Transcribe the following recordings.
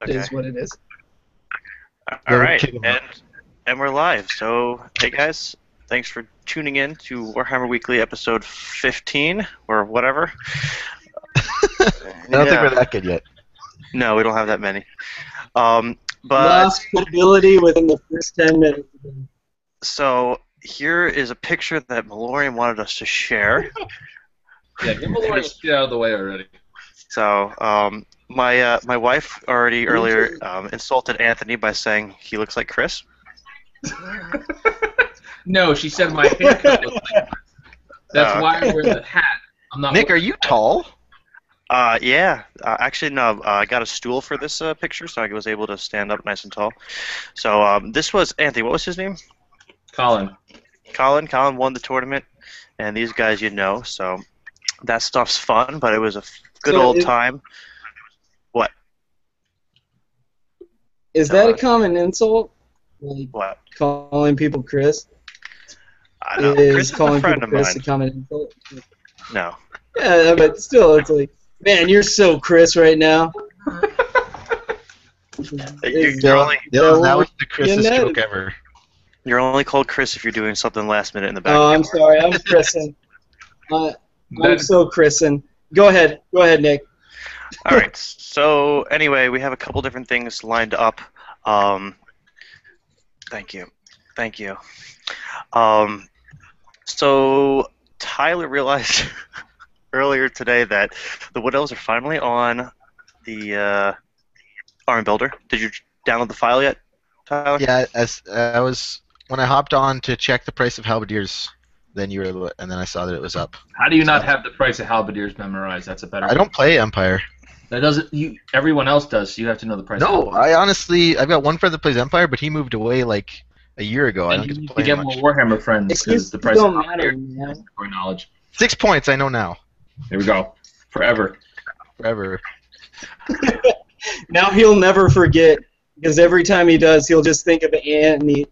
Okay. is what it is. All right, and we're live. So, hey guys, thanks for tuning in to Warhammer Weekly episode 15 or whatever. I don't think we're that good yet. No, we don't have that many. But lost credibility within the first 10 minutes. So here is a picture that Malorian wanted us to share. Yeah, get Malorian shit out of the way already. So, my wife already earlier insulted Anthony by saying he looks like Chris. No, she said my haircut looks like Chris. That's why I wear the hat. I'm not. Nick, are you tall? Yeah. Actually, no. I got a stool for this picture, so I was able to stand up nice and tall. So, this was Anthony. What was his name? Colin. Colin won the tournament, and these guys you know, so that stuff's fun, but it was a good old time. What? Is that a common insult? Like what? Calling people Chris? I know. Is Chris is calling a friend people of Chris mine. a common insult? No. Yeah, but still, it's like, man, you're so Chris right now. You're only that was the Chris's joke ever. You're only called Chris if you're doing something last minute in the back. Oh, I'm sorry. I'm Chrisin. I'm so Chrisin. Go ahead, Nick. All right. So anyway, we have a couple different things lined up. Thank you. So Tyler realized earlier today that the Wood Elves are finally on the Army Builder. Did you download the file yet, Tyler? Yeah, when I hopped on to check the price of halberdiers, and then I saw that it was up. How do you not have the price of halberdiers memorized? That's a better. I don't play Empire. That doesn't. Everyone else does. So you have to know the price. No, I've got one friend that plays Empire, but he moved away like a year ago. I don't get to play get much. more Warhammer friends because the price of halberdiers is more knowledge. 6 points. I know now. There we go. Forever. Now he'll never forget, because every time he does, he'll just think of Anthony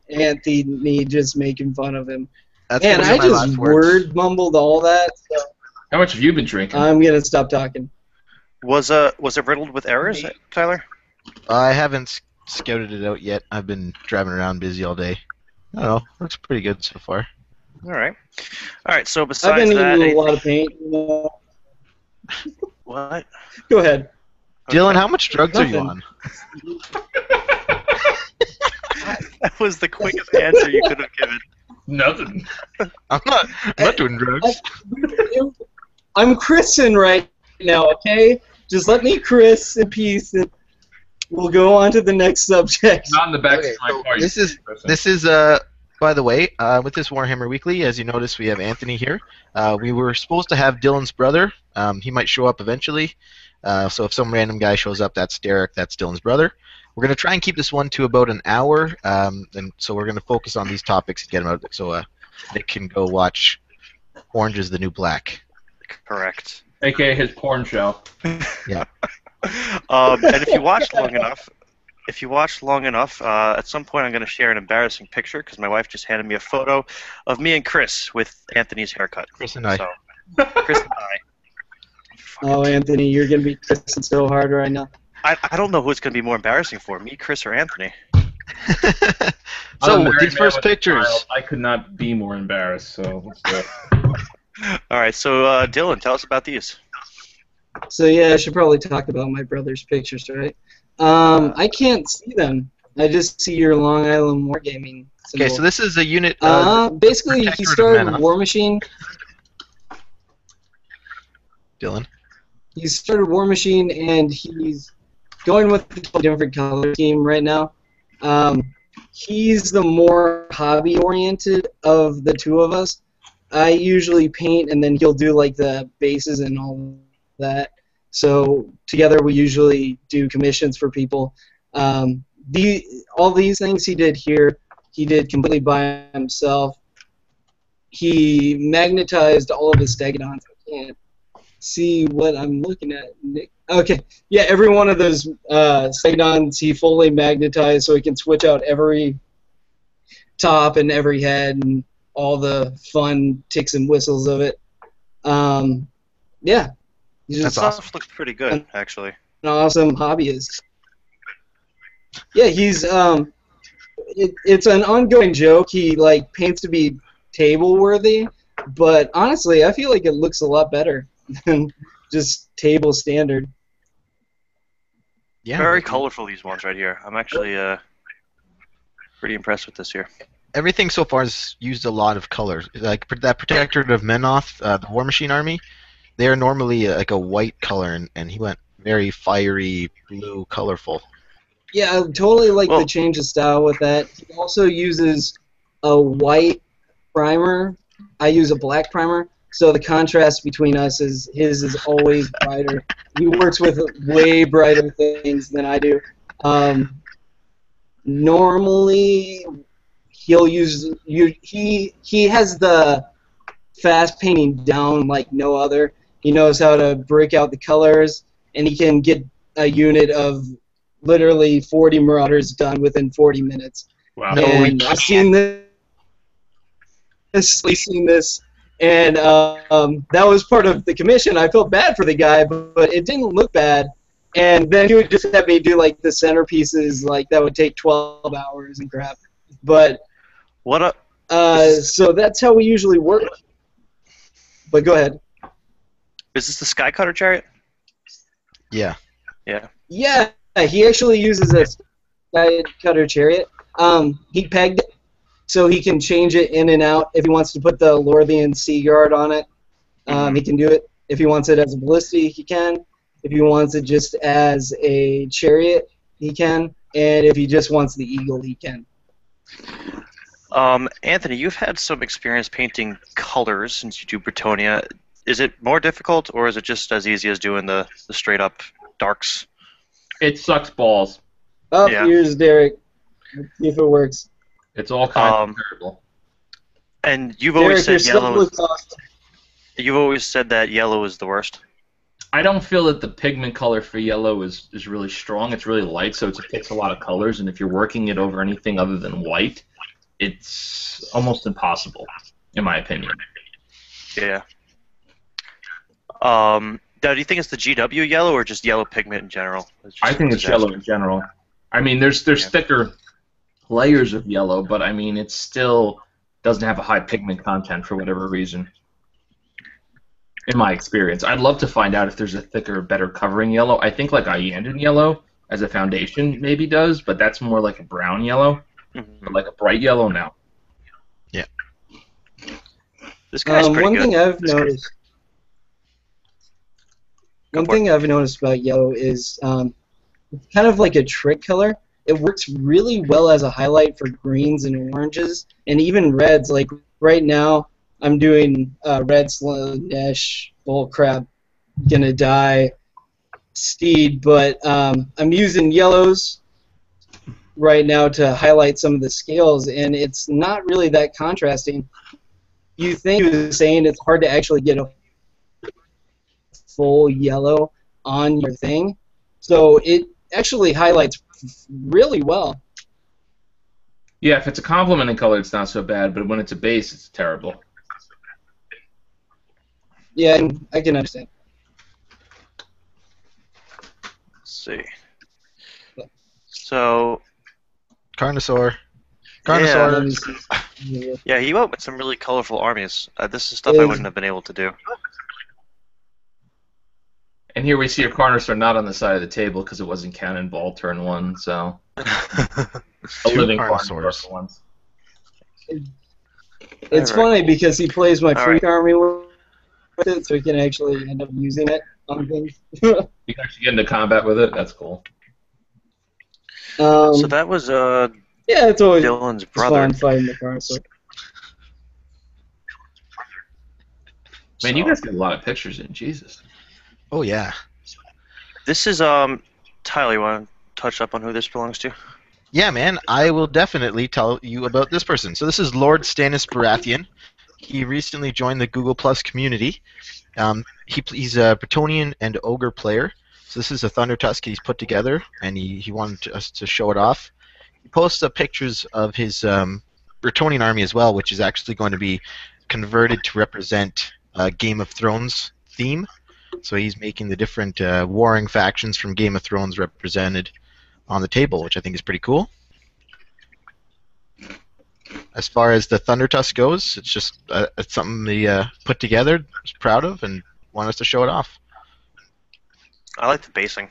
just making fun of him. That's and I just word mumbled all that. So how much have you been drinking? I'm gonna stop talking. Was it riddled with errors, Tyler? I haven't scouted it out yet. I've been driving around busy all day. I don't know. Looks pretty good so far. All right. So besides I've been that, eating a lot of paint. What? Go ahead. Dylan, how much drugs are you on? That was the quickest answer you could have given. Nothing. I'm not doing drugs. I'm Chrisin right now, okay? Just let me Chris in peace, and we'll go on to the next subject. Not in the back of my car. This is by the way, with this Warhammer Weekly, as you notice, we have Anthony here. We were supposed to have Dylan's brother. He might show up eventually. So if some random guy shows up, that's Derek. That's Dylan's brother. We're going to try and keep this one to about an hour, and so we're going to focus on these topics and get them out so Nick can go watch Orange is the New Black. Correct. AKA his porn show. Yeah. And if you watch long enough, at some point I'm going to share an embarrassing picture because my wife just handed me a photo of me and Chris with Anthony's haircut. Chris and I. So, Chris and I. Oh, Anthony, you're going to be Chrisin so hard right now. I don't know who it's going to be more embarrassing for, me, Chris, or Anthony. So, these first pictures. I could not be more embarrassed, so let's do it. All right, so Dylan, tell us about these. So, yeah, I should probably talk about my brother's pictures, right? I can't see them. I just see your Long Island Wargaming symbol. Okay, so this is a unit. Basically, he started War Machine. Dylan. He started War Machine, and he's going with a different color scheme right now. He's the more hobby-oriented of the two of us. I usually paint, and then he'll do like the bases and all that. So together we usually do commissions for people. All these things he did here, he did completely by himself. He magnetized all of his stegodons. I can't see what I'm looking at, Nick. Okay, yeah, every one of those stegodons he fully magnetized so he can switch out every top and every head and all the fun ticks and whistles of it. Yeah. That stuff looks pretty good, actually. An awesome hobbyist. Yeah, he's it's an ongoing joke. He like paints to be table worthy, but honestly, I feel like it looks a lot better than just table standard. Yeah, Very colorful, these ones right here. I'm actually pretty impressed with this here. everything so far has used a lot of colors. Like that Protector of Menoth, the War Machine army, they are normally like a white color, and he went very fiery blue, colorful. Yeah, I totally like Well, the change of style with that. He also uses a white primer. I use a black primer, so the contrast between us is his is always brighter. He works with way brighter things than I do. Normally, he'll use he has the fast painting down like no other. He knows how to break out the colors, and he can get a unit of literally 40 Marauders done within 40 minutes. Wow. No, we And I've seen this, and that was part of the commission. I felt bad for the guy, but it didn't look bad. And then he would just have me do like the centerpieces, like that would take 12 hours and crap. But what a so that's how we usually work. But go ahead. is this the Sky Cutter chariot? Yeah. Yeah. Yeah, he actually uses a sky cutter chariot. He pegged it so he can change it in and out. If he wants to put the Lorthian Sea Guard on it, he can do it. If he wants it as a ballistic, he can. If he wants it just as a chariot, he can. And if he just wants the eagle, he can. Anthony, you've had some experience painting colors since you do Bretonia. Is it more difficult, or is it just as easy as doing the straight up darks? It sucks balls. Yeah. Here's Derek. Let's see if it works. It's all kinds of terrible. And you've Derek, always your said stuff yellow. looks awesome. You've always said that yellow is the worst. I don't feel that the pigment color for yellow is really strong. It's really light, so it picks a lot of colors, and if you're working it over anything other than white, it's almost impossible, in my opinion. Yeah. Now, do you think it's the GW yellow or just yellow pigment in general? I think it's yellow in general. I mean, there's thicker layers of yellow, but I mean, it still doesn't have a high pigment content for whatever reason. In my experience, I'd love to find out if there's a thicker, better covering yellow. I think like Iandan yellow as a foundation maybe does, but that's more like a brown yellow. But like a bright yellow, no. Yeah. This guy's pretty one good. thing I've noticed. One thing I've noticed about yellow is it's kind of like a trick color. It works really well as a highlight for greens and oranges, and even reds. Like right now, I'm doing red Slanesh, bullcrap, gonna die, steed, but I'm using yellows right now to highlight some of the scales, and it's not really that contrasting. You think he was saying it's hard to actually get a full yellow on your thing, so it actually highlights really well. Yeah, if it's a complementing color, it's not so bad, but when it's a base, it's terrible. Yeah, I can understand. Let's see. So, Carnosaur. yeah, he went with some really colorful armies. This is stuff I wouldn't have been able to do. And here we see a Carnosaur not on the side of the table because it wasn't Cannonball turn 1, so a living Carnosaur for once. It's funny because he plays my freak right. army with it, so he can actually end up using it on things. You can actually get into combat with it. That's cool. So that was yeah, it's always Dylan's brother. fun fighting the Carnosaur. Man, you guys get a lot of pictures in. Jesus. Oh yeah. This is Tyler. You want to touch up on who this belongs to? Yeah, man. I will definitely tell you about this person. So this is Lord Stannis Baratheon. He recently joined the Google Plus community. He's a Bretonian and Ogre player. So this is a Thunder Tusk he's put together, and he wanted us to show it off. He posts up pictures of his Bretonian army as well, which is actually going to be converted to represent Game of Thrones theme. So he's making the different warring factions from Game of Thrones represented on the table, which I think is pretty cool. As far as the Thunder Tusk goes, it's just it's something they put together, was proud of, and want us to show it off. I like the basing.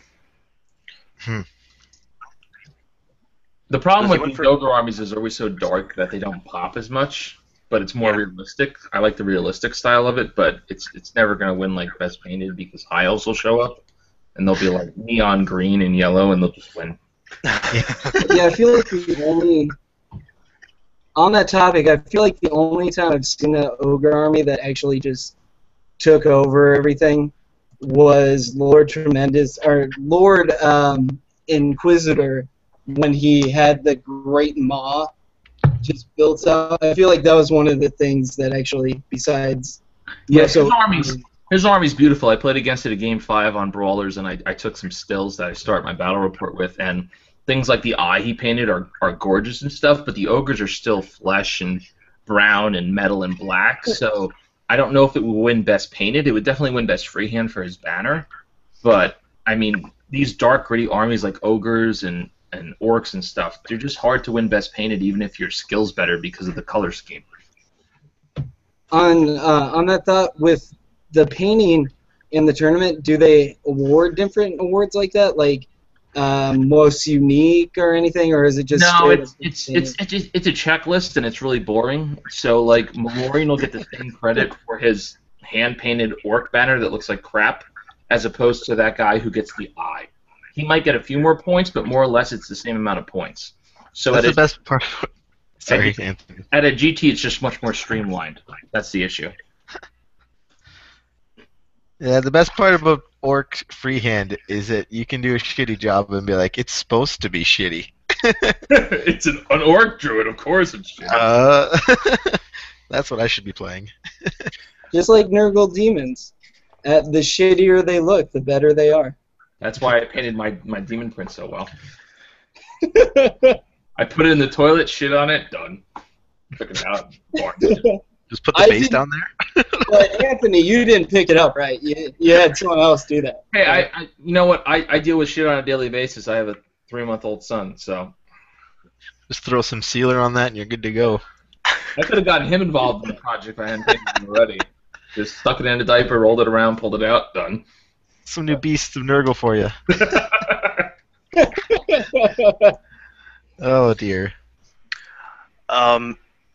The problem Does he with went these for- ogre armies is they're always so dark that they don't pop as much, but it's more Yeah. realistic. I like the realistic style of it, but it's never going to win like best painted because high elves will show up and they'll be like neon green and yellow and they'll just win. Yeah, I feel like the only on that topic, I feel like the only time I've seen an ogre army that actually just took over everything was Lord Tremendous or Lord Inquisitor when he had the Great Maw just built up. I feel like that was one of the things that actually, besides Yes, most his army's beautiful. I played against it at Game 5 on Brawlers, and I took some stills that I start my battle report with, and things like the eye he painted are gorgeous and stuff, but the ogres are still flesh and brown and metal and black, so I don't know if it would win best painted. It would definitely win best freehand for his banner, but, I mean, these dark, gritty armies like ogres and orcs and stuff, they're just hard to win best painted even if your skill's better because of the color scheme. on that thought, with the painting in the tournament, do they award different awards like that, like most unique or anything, or is it just No, straight up it's painting? it's a checklist and it's really boring. So like Malorian will get the same credit for his hand painted orc banner that looks like crap, as opposed to that guy who gets the eye. He might get a few more points, but more or less it's the same amount of points. So That's the best part. Sorry, at, Anthony. at a GT, it's just much more streamlined. That's the issue. Yeah, the best part about Orc Freehand is that you can do a shitty job and be like, it's supposed to be shitty. It's an orc druid, of course it's shit. That's what I should be playing. Just like Nurgle demons. The shittier they look, the better they are. That's why I painted my demon print so well. I put it in the toilet, shit on it, done. Took it out. Just put the I base didn't- down there. But Anthony, you didn't pick it up, right? You had someone else do that. Hey, I you know what? I deal with shit on a daily basis. I have a 3-month-old son, so Just throw some sealer on that and you're good to go. I could have gotten him involved in the project if I hadn't painted him already. Just stuck it in a diaper, rolled it around, pulled it out, done. Some new beasts of Nurgle for you. Oh dear.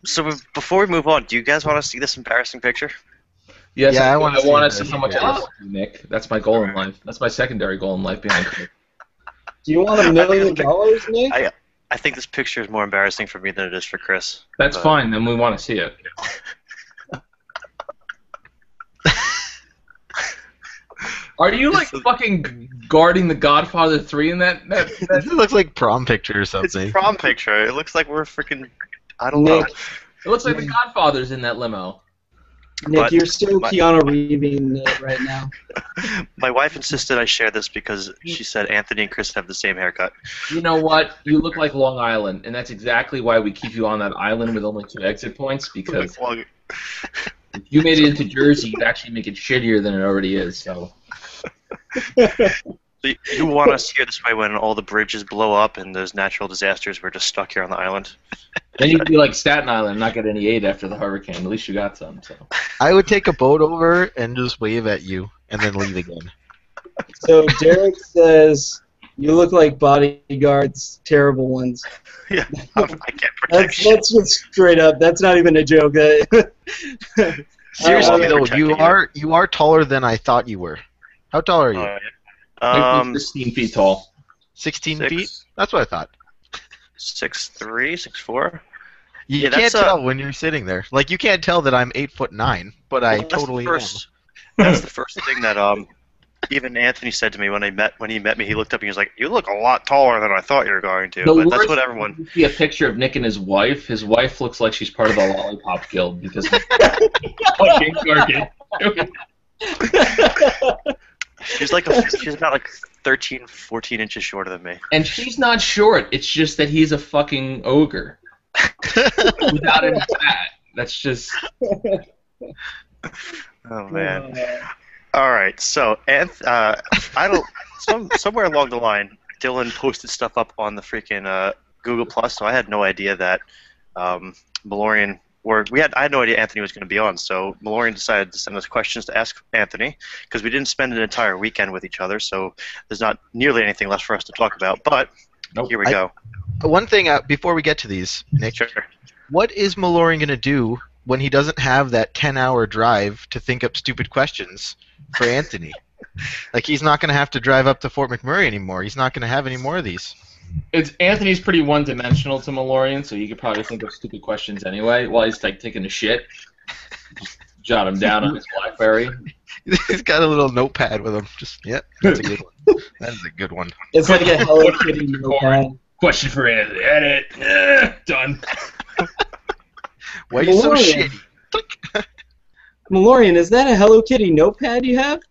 So before we move on, do you guys want to see this embarrassing picture? Yes, Yeah, I I wanna want see to this. see how much I Yeah. love you, Nick. That's my goal in life. That's my secondary goal in life behind Chris. Do you want $1 million, Nick? I think this picture is more embarrassing for me than it is for Chris. That's But- fine, then we want to see it. Are you like fucking guarding the Godfather 3 in that This looks like prom picture or It's something. a prom picture. It looks like we're freaking. I don't know. Nick, It looks like the Godfather's in that limo. Nick, But- you're still but- Keanu Reeving it right now. My wife insisted I share this because she said Anthony and Chris have the same haircut. You know what? You look like Long Island, and that's exactly why we keep you on that island with only 2 exit points, because if you made it into Jersey, you'd actually make it shittier than it already is, so... You want us here this way when all the bridges blow up and there's natural disasters. We're just stuck here on the island. Then you could be like Staten Island and not get any aid after the hurricane. At least you got some, so... I would take a boat over and just wave at you and then leave again. So Derek says you look like bodyguards, terrible ones. Yeah, I can't protect shit. That's just straight up. That's not even a joke. Seriously Uh, though, protecting you are taller than I thought you were. How tall are you? Yeah. Like 16 feet tall. 16 6', feet? That's what I thought. 6'3", 6'4". You Yeah, can't that's tell when you're sitting there. Like you can't tell that I'm 8'9", but I Well, that's totally the first, That's the first thing that even Anthony said to me when he met me. He looked up and he was like, "You look a lot taller than I thought you were going to." The But that's worst what everyone. You see a picture of Nick and his wife. His wife looks like she's part of the Lollipop Guild because fucking gargantuan. She's about like 13, 14 inches shorter than me. And she's not short. It's just that he's a fucking ogre without any fat. That's just. Oh man. All right. So, I don't. Somewhere along the line, Dylan posted stuff up on the freaking Google Plus, so I had no idea that Malorian. I had no idea Anthony was going to be on, so Malorian decided to send us questions to ask Anthony because we didn't spend an entire weekend with each other, so there's not nearly anything left for us to talk about. But here we go. One thing before we get to these, Nick, Sure. what is Malorian going to do when he doesn't have that 10-hour drive to think up stupid questions for Anthony? Like, he's not going to have to drive up to Fort McMurray anymore. He's not going to have any more of these. Anthony's pretty one-dimensional to Malorian, so you could probably think of stupid questions anyway while he's like taking a shit. Just jot them down on his BlackBerry. He's got a little notepad with him. That's a good one. That is a good one. It's like a Hello Kitty notepad. Question for Anthony. Edit. Done. Why are you so Malorian. shitty? Malorian, is that a Hello Kitty notepad you have?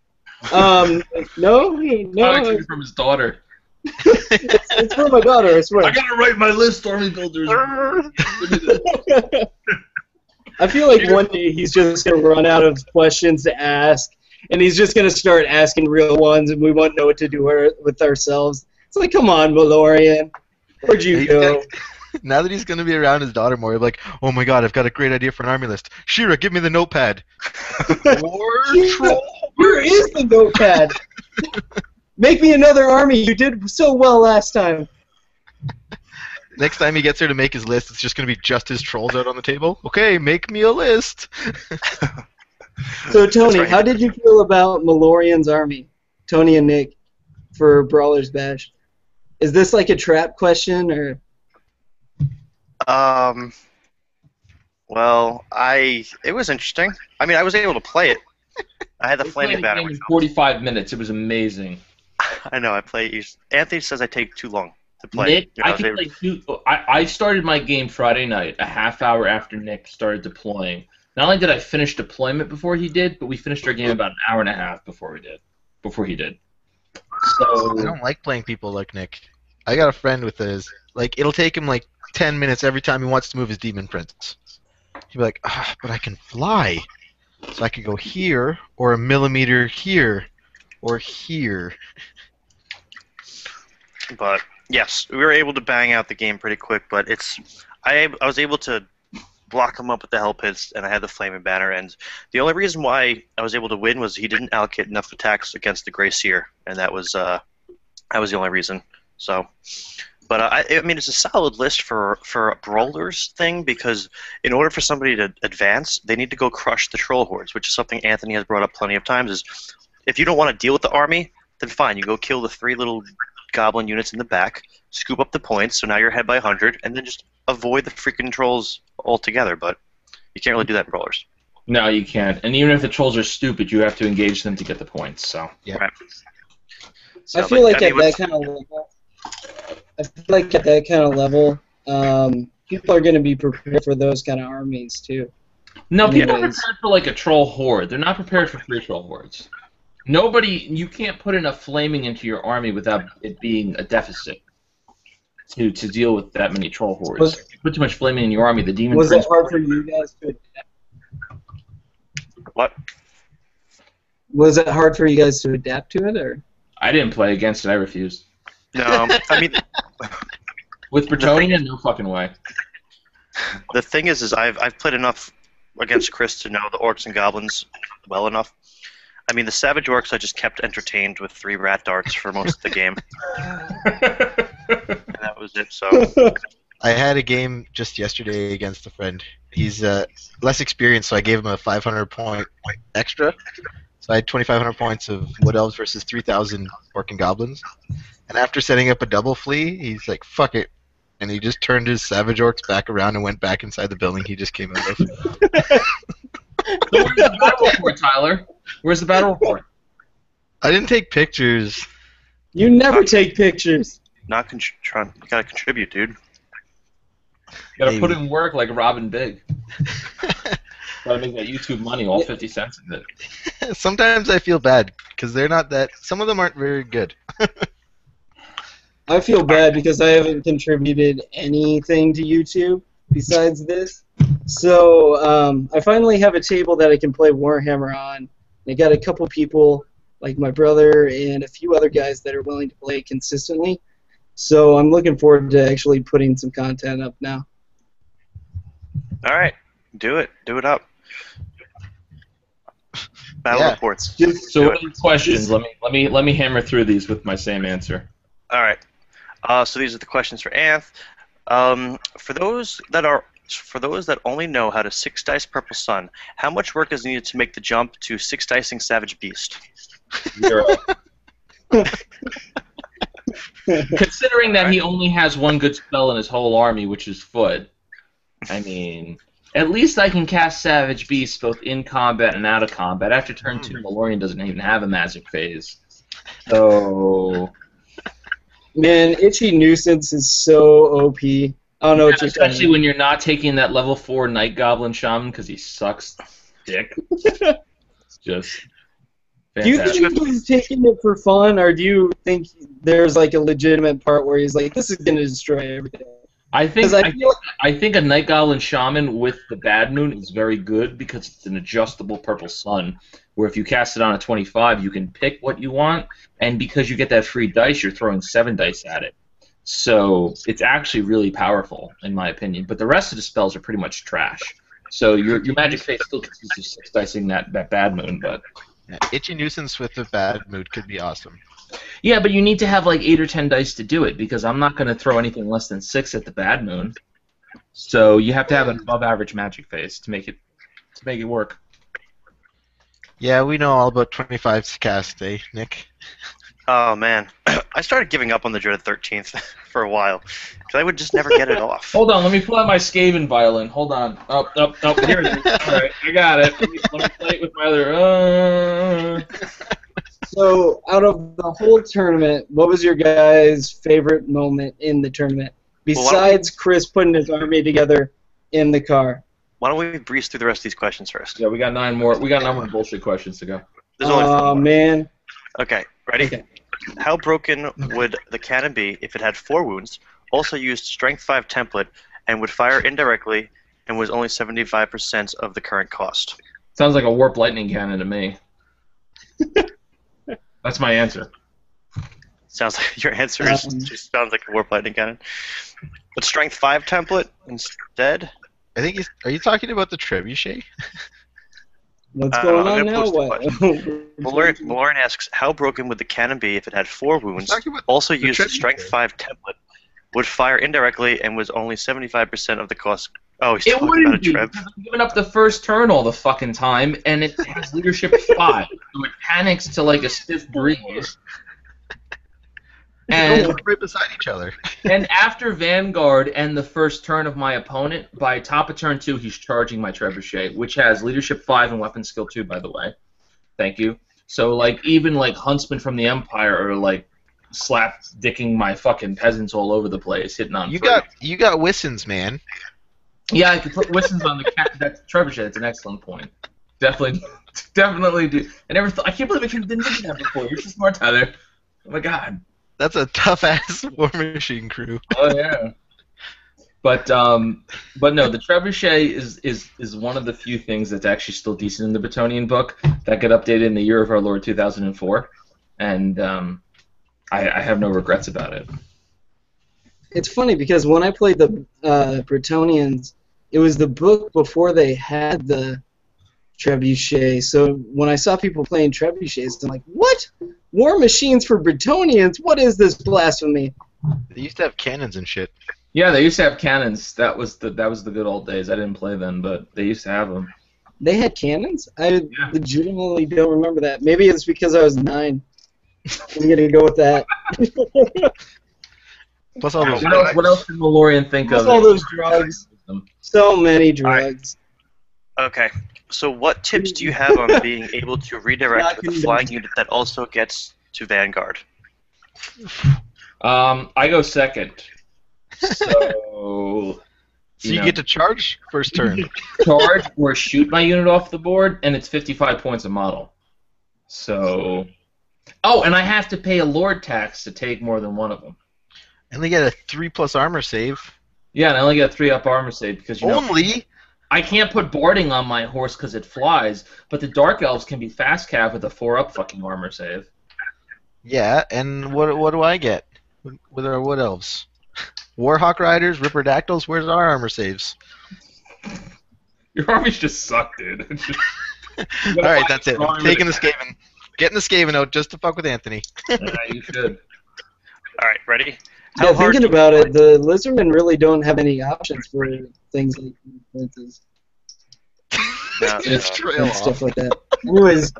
No. Probably took it from his daughter. It's for my daughter, I swear. I gotta write my list, Army Builders. I feel like one day he's just going to run out of questions to ask, and he's just going to start asking real ones, and we won't know what to do with ourselves. It's like, come on, Malorian. Where'd you go? Now that he's going to be around his daughter more, he'll be like, oh my god, I've got a great idea for an army list. Shira, give me the notepad. Where is the notepad? Make me another army. You did so well last time. Next time he gets her to make his list, it's just going to be just his trolls out on the table. Okay, make me a list. So, Tony, how did you feel about Malorian's army? Tony and Nick for Brawler's Bash. Is this like a trap question, or? Well, it was interesting. I mean, I was able to play it. I had the flaming banner. In 45 minutes. It was amazing. I know. Anthony says I take too long to play. Nick, I started my game Friday night, a half hour after Nick started deploying. Not only did I finish deployment before he did, but we finished our game about an hour and a half before he did. So I don't like playing people like Nick. I got a friend with his. Like, it'll take him like 10 minutes every time he wants to move his demon prince. He'll be like, but I can fly. So I could go here, or a millimeter here, or here. But yes, we were able to bang out the game pretty quick. But I was able to block him up with the hell pits, and I had the flaming banner. And the only reason why I was able to win was he didn't allocate enough attacks against the Grey Seer, and that was the only reason. So. But I mean, it's a solid list for a brawlers thing, because in order for somebody to advance, they need to go crush the troll hordes, which is something Anthony has brought up plenty of times. Is if you don't want to deal with the army, then fine, you go kill the 3 little goblin units in the back, scoop up the points, so now you're ahead by 100, and then just avoid the freaking trolls altogether. But you can't really do that in brawlers. No, you can't. And even if the trolls are stupid, you have to engage them to get the points. So yeah. Right. So, I feel like at that kind of level. I feel like at that kind of level, people are going to be prepared for those kind of armies too. No, people are prepared for like a troll horde. They're not prepared for 3 troll hordes. You can't put enough flaming into your army without it being a deficit to deal with that many troll hordes. If you put too much flaming in your army, the demon. Was it hard for you guys to adapt? What? Was it hard for you guys to adapt to it, or? I didn't play against it. I refused. No, I mean, with Bretonnia, no fucking way. The thing is I've played enough against Chris to know the orcs and goblins well enough. I mean, the savage orcs I just kept entertained with 3 rat darts for most of the game, and that was it. So I had a game just yesterday against a friend. He's less experienced, so I gave him a 500-point extra. So I had 2,500 points of Wood Elves versus 3,000 Orc and Goblins. And after setting up a double flee, he's like, fuck it. And he just turned his Savage Orcs back around and went back inside the building he just came out of. So where's the battle report, Tyler? Where's the battle report? I didn't take pictures. You never take pictures. You gotta contribute, dude. You gotta put in work like Robin Big. Gotta make that YouTube money, all 50 cents of it. Sometimes I feel bad, because they're not that... Some of them aren't very good. I feel bad because I haven't contributed anything to YouTube besides this. So I finally have a table that I can play Warhammer on. I got a couple people, like my brother and a few other guys that are willing to play consistently. So I'm looking forward to actually putting some content up now. All right, do it. Do it up. Battle Yeah. reports. Just, So Do what it. are the questions? Let me hammer through these with my same answer. All right. So these are the questions for Anth. For those that only know how to 6-dice Purple Sun, how much work is needed to make the jump to 6-dicing Savage Beast? 0. Considering that he only has one good spell in his whole army, which is Foot, I mean, at least I can cast Savage Beast both in combat and out of combat. After turn 2, Malorian doesn't even have a magic phase. So... man, Itchy Nuisance is so OP. I don't know what you're especially saying. when you're not taking that level 4 Night Goblin Shaman because he sucks dick. It's just Do you fantastic. think he's taking it for fun, or do you think there's like a legitimate part where he's like, this is going to destroy everything? I think 'Cause I feel like I think a Night Goblin Shaman with the Bad Moon is very good because it's an adjustable Purple Sun, where if you cast it on a 25, you can pick what you want, and because you get that free dice, you're throwing 7 dice at it. So it's actually really powerful, in my opinion. But the rest of the spells are pretty much trash. So your Magic Phase still consists of 6-dicing that Bad Moon, but... Yeah, Itchy Nuisance with the bad mood could be awesome. Yeah, but you need to have like 8 or 10 dice to do it because I'm not going to throw anything less than 6 at the Bad Moon. So you have to have an above-average Magic Phase to make it work. Yeah, we know all about 25's cast, eh, Nick? Oh man, I started giving up on the Dreaded 13th for a while because I would just never get it off. Hold on, let me pull out my Skaven violin. Hold on. Oh, here it is. All right, I got it. Let me play it with my other. so. Out of the whole tournament, what was your guys' favorite moment in the tournament besides Chris putting his army together in the car? Why don't we breeze through the rest of these questions first? Yeah, we got 9 more. We got 9 more bullshit questions to go. There's only 4 Oh more. man. Okay, ready? Okay. How broken would the cannon be if it had 4 wounds, also used Strength 5 template, and would fire indirectly, and was only 75% of the current cost? Sounds like a warp lightning cannon to me. That's my answer. Sounds like your answer is just sounds like a Warp Lightning Cannon. But Strength 5 template instead? I think are you talking about the trebuchet? What's I'm going gonna on now? post the What? Lauren asks, how broken would the cannon be if it had 4 wounds, talking about also the used trebuchet. Strength 5 template, would fire indirectly, and was only 75% of the cost? Oh, he's It talking about a wouldn't be, treb. because I'm giving up the first turn all the fucking time, and it has leadership 5, so it panics to like a stiff breeze. They're And, both right beside each other. and after Vanguard and the first turn of my opponent, by top of turn 2, he's charging my Trebuchet, which has leadership 5 and weapon skill 2, by the way. Thank you. So, like, even, like, Huntsmen from the Empire are, like, slap-dicking my fucking peasants all over the place, hitting on You free. got Wissons, man. Yeah, I could put Wissons on the that's Trebuchet. That's an excellent point. Definitely do. I can't believe I didn't think of that before. You're so smart, Tyler. Oh my god. That's a tough ass War Machine crew. Oh yeah. But no, the Trebuchet is one of the few things that's actually still decent in the Bretonnian book that got updated in the year of our Lord 2004, and I have no regrets about it. It's funny because when I played the Bretonnians, it was the book before they had the Trebuchet. So when I saw people playing Trebuchets, I'm like, what? War machines for Bretonnians? What is this blasphemy? They used to have cannons and shit. Yeah, they used to have cannons. That was the good old days. I didn't play then, but they used to have them. They had cannons? I legitimately don't remember that. Maybe it's because I was 9. I'm going to go with that. Plus all those. What else did Malorian think Plus of? all those drugs. So many drugs. Okay, so what tips do you have on being able to redirect with a flying unit that also gets to Vanguard? I go second. So You get to charge first turn. charge or shoot my unit off the board, and it's 55 points a model. So, and I have to pay a Lord tax to take more than one of them. And they get a 3+ armor save. Yeah, and I only get a 3-up armor save because Only? I can't put barding on my horse because it flies, but the Dark Elves can be fast cav with a 4-up fucking armor save. Yeah, and what do I get? with our wood elves. Warhawk riders, Ripperdactyls. Where's our armor saves? Your armies just suck, dude. All right, that's it. I'm taking the Skaven. Getting the Skaven out just to fuck with Anthony. Yeah, you should. All right, ready? Yeah, thinking about it, the lizardmen really don't have any options for things like defenses It's trail and off. stuff like that. Anyways,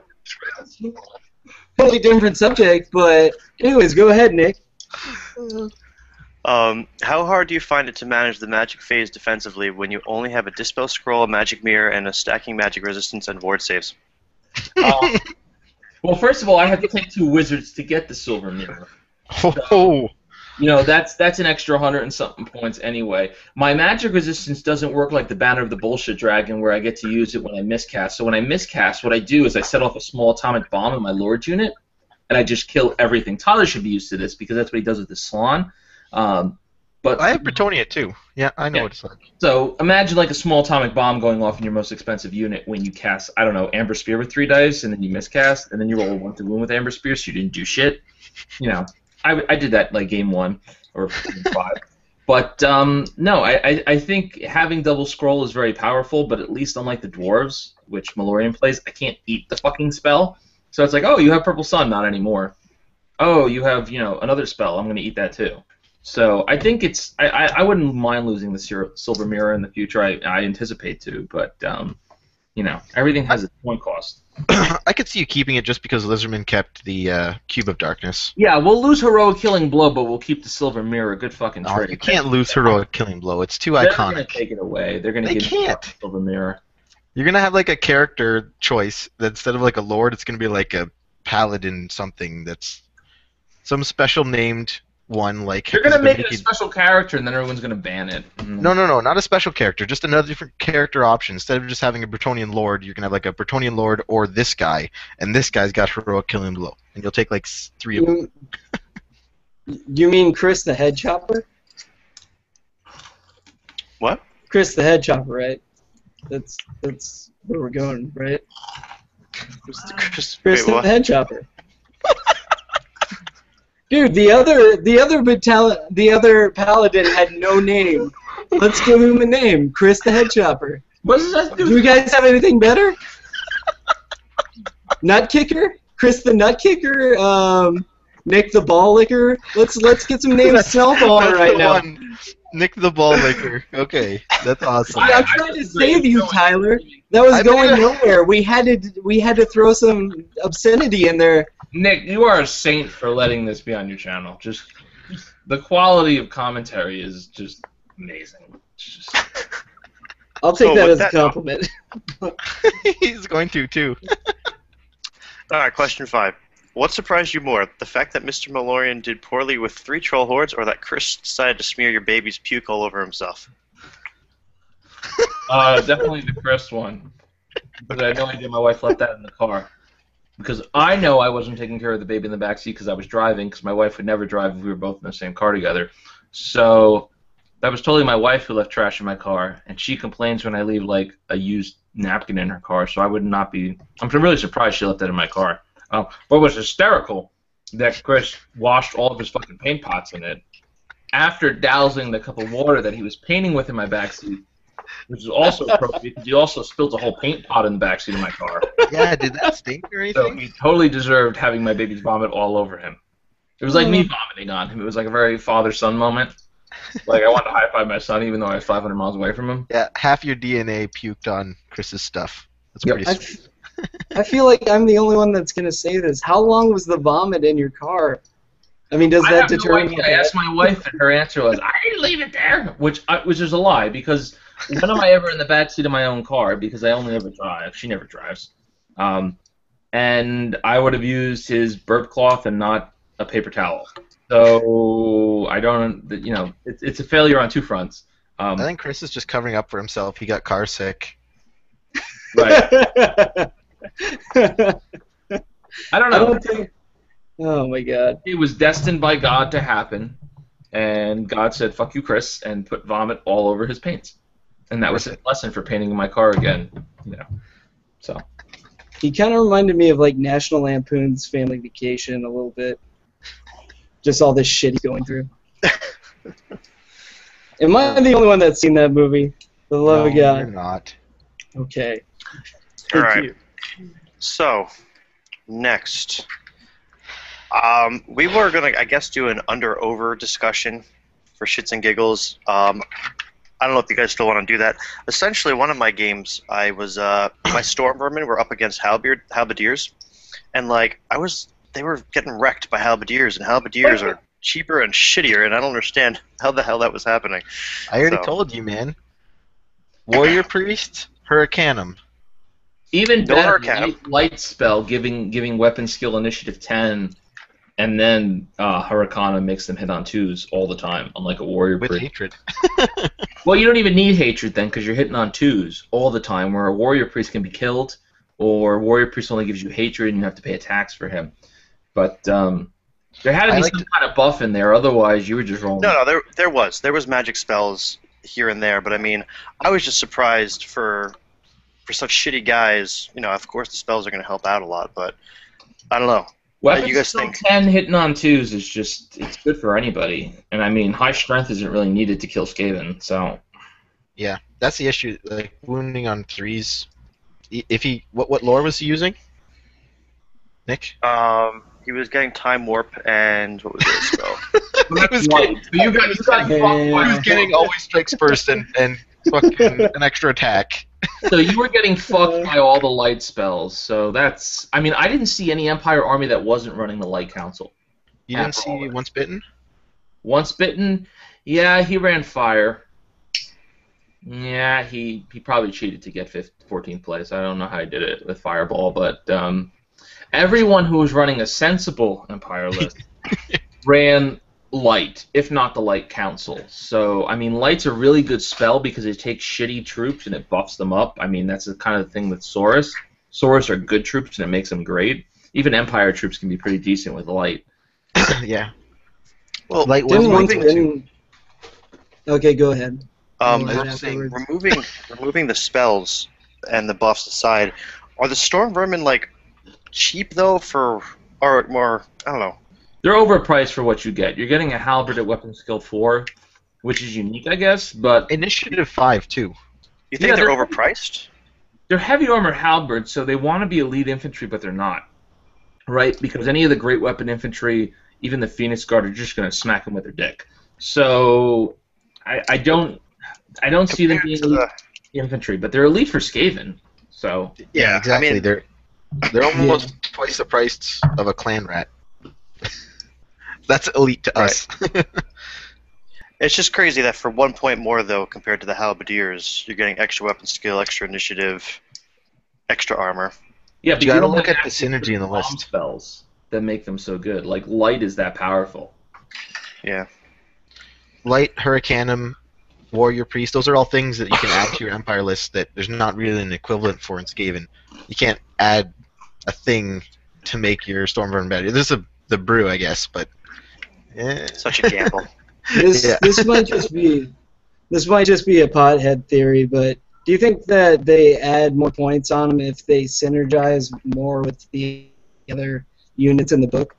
totally different subject, but anyways, go ahead, Nick. How hard do you find it to manage the magic phase defensively when you only have a Dispel Scroll, a Magic Mirror, and a stacking magic resistance and ward saves? Well, first of all, I have to take 2 wizards to get the silver mirror. Oh. You know, that's an extra 100 and something points anyway. My magic resistance doesn't work like the Banner of the Bullshit Dragon, where I get to use it when I miscast. So when I miscast, what I do is I set off a small atomic bomb in my Lord unit, and I just kill everything. Tyler should be used to this because that's what he does with his Slan. But I have Bretonia too. Yeah, I know what it's like. So imagine like a small atomic bomb going off in your most expensive unit when you cast, I don't know, Amber Spear with 3 dice, and then you miscast, and then you roll a 1 to wound with Amber Spear, so you didn't do shit. You know, I did that like game 1 or game 5. But no, I think having double scroll is very powerful, but at least unlike the dwarves, which Malorian plays, I can't eat the fucking spell. So it's like, oh, you have Purple Sun, not anymore. Oh, you have, you know, another spell, I'm going to eat that too. So I think it's I wouldn't mind losing the silver mirror in the future. I anticipate to, but you know, everything has its point cost. I could see you keeping it just because Lizardman kept the Cube of Darkness. Yeah, we'll lose heroic killing blow, but we'll keep the silver mirror. Good fucking No, trade. you can't lose heroic killing blow. It's too They're iconic. gonna take it away. They're gonna They give you can't. the silver mirror. You're gonna have like a character choice that instead of like a lord, it's gonna be like a paladin something that's some special named one. Like You're gonna make it a special character, and then everyone's gonna ban it. No, not a special character. Just another different character option. Instead of just having a Bretonian lord, you're gonna have like a Bretonian lord or this guy, and this guy's got heroic killing blow, and you'll take like 3 of them. You mean Chris the Head Chopper? What? Chris the Head Chopper, right? That's where we're going, right? Chris Wait, the what? Head Chopper. Dude, the other paladin had no name. Let's give him a name. Chris the Head Chopper. What does that do? Do you guys have anything better? Nut Kicker? Chris the Nut Kicker? Nick the Ball Licker? Let's get some names cell phone That's right the now. one. Nick the Ball Licker. Okay, that's awesome. I'm trying to save you, Tyler. That was going nowhere. We had to throw some obscenity in there. Nick, you are a saint for letting this be on your channel. Just the quality of commentary is just amazing. It's just... I'll take So that with as a that- compliment. He's going to too. All right, question 5. What surprised you more, the fact that Mr. Malorian did poorly with 3 troll hordes, or that Chris decided to smear your baby's puke all over himself? Definitely the Chris one. Because I had no idea my wife left that in the car. Because I know I wasn't taking care of the baby in the backseat because I was driving, because my wife would never drive if we were both in the same car together. So that was totally my wife who left trash in my car, and she complains when I leave like a used napkin in her car, so I would not be... I'm really surprised she left that in my car. But it was hysterical that Chris washed all of his fucking paint pots in it after dousing the cup of water that he was painting with in my backseat, which is also appropriate because he also spilled a whole paint pot in the backseat of my car. Yeah, did that stink or So anything? he totally deserved having my baby's vomit all over him. It was like me vomiting on him. It was like a very father-son moment. Like I wanted to high-five my son even though I was 500 miles away from him. Yeah, half your DNA puked on Chris's stuff. That's Yep. pretty sweet. I feel like I'm the only one that's gonna say this. How long was the vomit in your car? I mean, does I that have no determine? idea. I asked my wife, and her answer was, "I didn't leave it there," which is a lie because when am I ever in the backseat of my own car? Because I only ever drive. She never drives. And I would have used his burp cloth and not a paper towel. So I don't, you know, it's a failure on 2 fronts. I think Chris is just covering up for himself. He got car sick. Right. I don't know. Oh my God. It was destined by God to happen, and God said, "Fuck you, Chris," and put vomit all over his paints. And that was a lesson for painting my car again. You know. So. He kind of reminded me of like National Lampoon's Family Vacation a little bit. just all this shit he's going through. Am I the only one that's seen that movie? For the love of God. You're not. Okay. All Thank right. you. So, next. We were going to, I guess, do an under-over discussion for shits and giggles. I don't know if you guys still want to do that. Essentially, one of my games, I was, my Storm Vermin were up against Halberdiers, and, like, they were getting wrecked by Halberdiers, and Halberdiers are cheaper and shittier, and I don't understand how the hell that was happening. I already told you, man. Warrior Priest, Hurricanum. Even No better, Hurricanum. light spell, giving weapon skill initiative 10, and then Hurricanum makes them hit on 2s all the time, unlike a warrior With priest. hatred. Well, you don't even need hatred then, because you're hitting on 2s all the time, where a warrior priest can be killed, or warrior priest only gives you hatred and you have to pay a tax for him. But there had to be some kind of buff in there, otherwise you were just rolling. No, there was magic spells here and there, but I mean, I was just surprised for such shitty guys. You know, of course the spells are going to help out a lot, but I don't know. Weapon you guys skill think? 10 hitting on 2s is just, it's good for anybody. And I mean, high strength isn't really needed to kill Skaven, so. Yeah, that's the issue. Like, wounding on 3s. If he, what lore was he using? Nick? He was getting time warp and what was the other spell? He was Right. So you got fucked Yeah. by He was getting always strikes first and fucking an extra attack. So you were getting fucked by all the light spells. So that's. I mean, I didn't see any Empire army that wasn't running the Light Council. You didn't After all see that. Once Bitten? Once Bitten, yeah, he ran fire. Yeah, he probably cheated to get 14th place. I don't know how he did it with Fireball, but everyone who was running a sensible Empire list ran Light, if not the Light Council. So, I mean, Light's a really good spell because it takes shitty troops and it buffs them up. I mean, that's the kind of thing with Saurus. Saurus are good troops and it makes them great. Even Empire troops can be pretty decent with Light. Yeah. Well, Light Didn't was Once moving Bitten... Okay, go ahead. I Um, was Right just saying, afterwards. removing the spells and the buffs aside, are the Storm Vermin like cheap though or more? I don't know. They're overpriced for what you get. You're getting a halberd at weapon skill 4, which is unique, I guess, but Initiative 5, too. You think Yeah, they're they're- overpriced? they're heavy armor halberds, so they want to be elite infantry, but they're not, right? Because any of the great weapon infantry, even the Phoenix Guard, are just going to smack them with their dick. So I don't see them Compared being to elite infantry, but they're elite for Skaven. So Yeah, exactly. I mean, they're almost twice the price of a clan rat. That's elite to us. it's just crazy that for 1 point more though, compared to the Halberdiers, you're getting extra weapon skill, extra initiative, extra armor. yeah, but You gotta don't look have at the access to synergy in the bomb list. spells that make them so good. Like Light is that powerful. Yeah. Light, Hurricanum, Warrior Priest, those are all things that you can add to your Empire list that there's not really an equivalent for in Skaven. You can't add a thing to make your Stormvermin better. This is the brew, I guess, but... Such a gamble. This Yeah. this might just be a pothead theory, but do you think that they add more points on them if they synergize more with the other units in the book?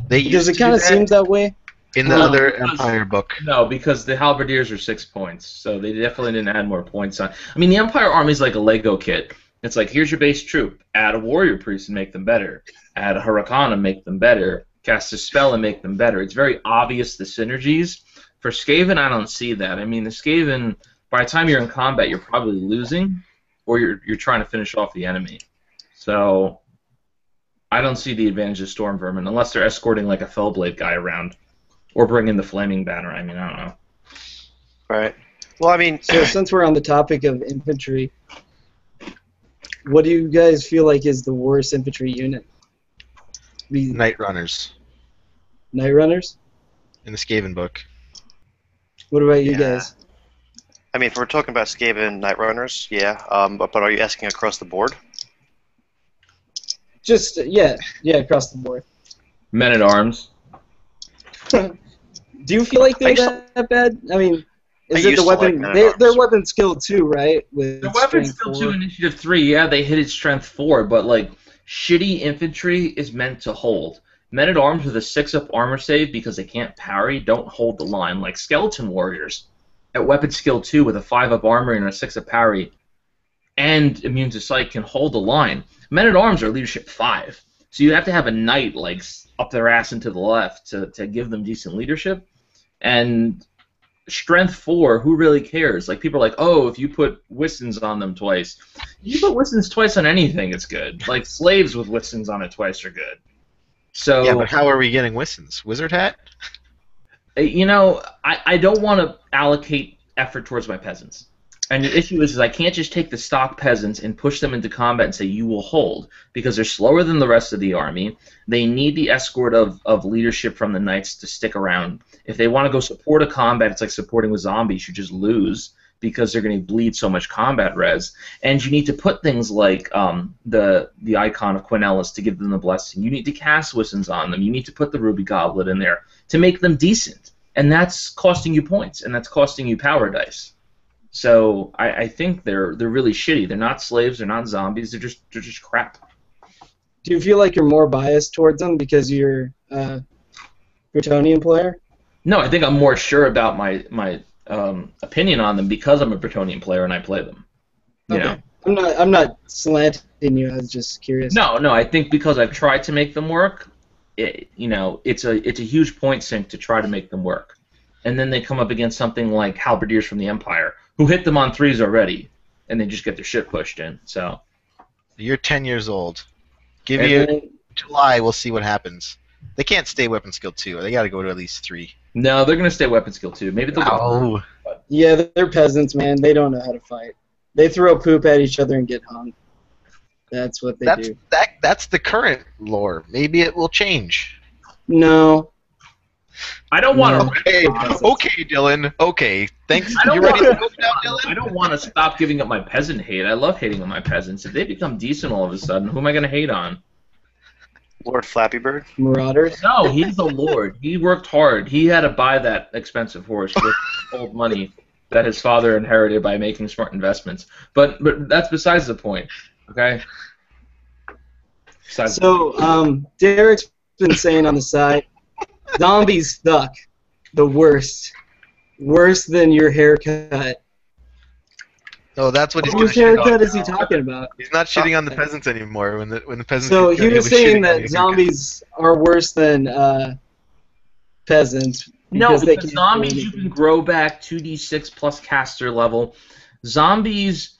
They Because used it to kind do of that seems that way. in the No, other because- Empire book. No, because the halberdiers are 6 points, so they definitely didn't add more points on. I mean, the Empire Army is like a Lego kit. It's like, here's your base troop. Add a warrior priest and make them better. Add a Huracan and make them better. Cast a spell and make them better. It's very obvious the synergies. For Skaven, I don't see that. I mean, the Skaven, by the time you're in combat, you're probably losing, or you're trying to finish off the enemy. So I don't see the advantage of Storm Vermin unless they're escorting like a Fellblade guy around, or bringing the Flaming Banner. I mean, I don't know. Right. Well, I mean, So since we're on the topic of infantry, what do you guys feel like is the worst infantry unit? The Night Runners Night Runners? in the Skaven book. What about you Yeah. guys? I mean, if we're talking about Skaven Night Runners, yeah. But are you asking across the board? Just yeah, across the board. Men at Arms. Do you feel like I they're used to- that bad? I mean, I is it used the to like weapon? Men-at-Arms. Their weapon skill too, right? With The weapon strength skill 2, 4. initiative 3, yeah, they hit its strength 4, but like shitty infantry is meant to hold. Men-at-Arms with a 6-up armor save because they can't parry don't hold the line. Like Skeleton Warriors at weapon skill 2 with a 5-up armor and a 6-up parry and immune to sight can hold the line. Men-at-Arms are leadership 5. So you have to have a knight like up their ass and to the left to give them decent leadership. And strength 4, who really cares? Like, people are like, oh, if you put Wistons on them twice. If you put Wistons twice on anything, it's good. Like, slaves with Wistons on it twice are good. So Yeah, but how are we getting Wistons? Wizard hat? you know, I don't want to allocate effort towards my peasants. And the issue is I can't just take the stock peasants and push them into combat and say, you will hold, because they're slower than the rest of the army. They need the escort of leadership from the knights to stick around. If they want to go support a combat, it's like supporting with zombies. You just lose because they're going to bleed so much combat res. And you need to put things like the icon of Quinellus to give them the blessing. You need to cast Wistons on them. You need to put the Ruby Goblet in there to make them decent. And that's costing you points, and that's costing you power dice. So I think they're really shitty. They're not slaves. They're not zombies. They're just crap. Do you feel like you're more biased towards them because you're a Bretonnian player? No, I think I'm more sure about my opinion on them because I'm a Bretonnian player and I play them. You know? I'm not slanting you. I was just curious. No. I think because I've tried to make them work, it's a huge point sink to try to make them work. And then they come up against something like Halberdiers from the Empire, who hit them on 3s already, and they just get their shit pushed in. So You're 10 years old. Give you July, we'll see what happens. They can't stay weapon skill 2. They got to go to at least 3. no, they're gonna stay weapon skill 2. Maybe they'll. Oh. Yeah, they're peasants, man. They don't know how to fight. They throw poop at each other and get hung. That's what they do. That's the current lore. Maybe it will change. No. I don't want to. Okay, Dylan. Okay, thanks. I don't You ready want- to go now, Dylan? I don't want to stop giving up my peasant hate. I love hating on my peasants. If they become decent all of a sudden, who am I going to hate on? Lord Flappy Bird. Marauders. No, he's a lord. He worked hard. He had to buy that expensive horse with old money that his father inherited by making smart investments. But that's besides the point. Okay. So, Derek's been saying on the side, zombies suck. The worst. Worse than your haircut. Oh, that's what he's going Whose to shit haircut on. is he talking about? He's not shitting on the peasants anymore. When the peasants. So get he killed, was he'll be saying shitting on that your zombies are worse than peasants. No, they because can't do zombies you anything. can grow back 2d6 plus caster level. Zombies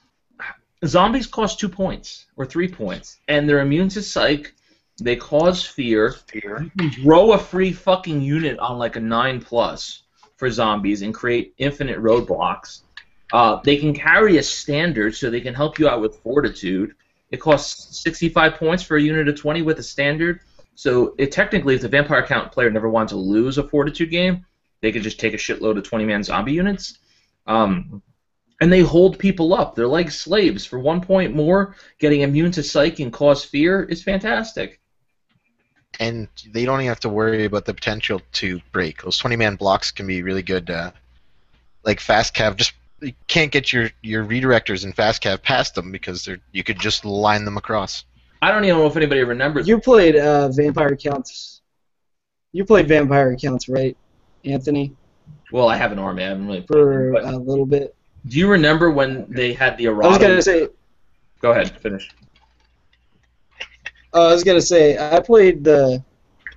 cost 2 points or 3 points, and they're immune to psych. They cause fear. You can grow a free fucking unit on like a 9+ for zombies and create infinite roadblocks. They can carry a standard, so they can help you out with fortitude. It costs 65 points for a unit of 20 with a standard. So technically, if the vampire count player never wanted to lose a fortitude game, they could just take a shitload of 20-man zombie units. And they hold people up. They're like slaves. For 1 point more, getting immune to psych and cause fear is fantastic. And they don't even have to worry about the potential to break. Those 20-man blocks can be really good. Like fast cav, just you can't get your redirectors in fast cav past them because you could just line them across. I don't even know if anybody remembers. You played vampire counts. You played vampire counts, right, Anthony? Well, I have an army. I haven't really played For them, but a little bit. do you remember when they had the I was errata? gonna say. Go ahead, finish. I was gonna say I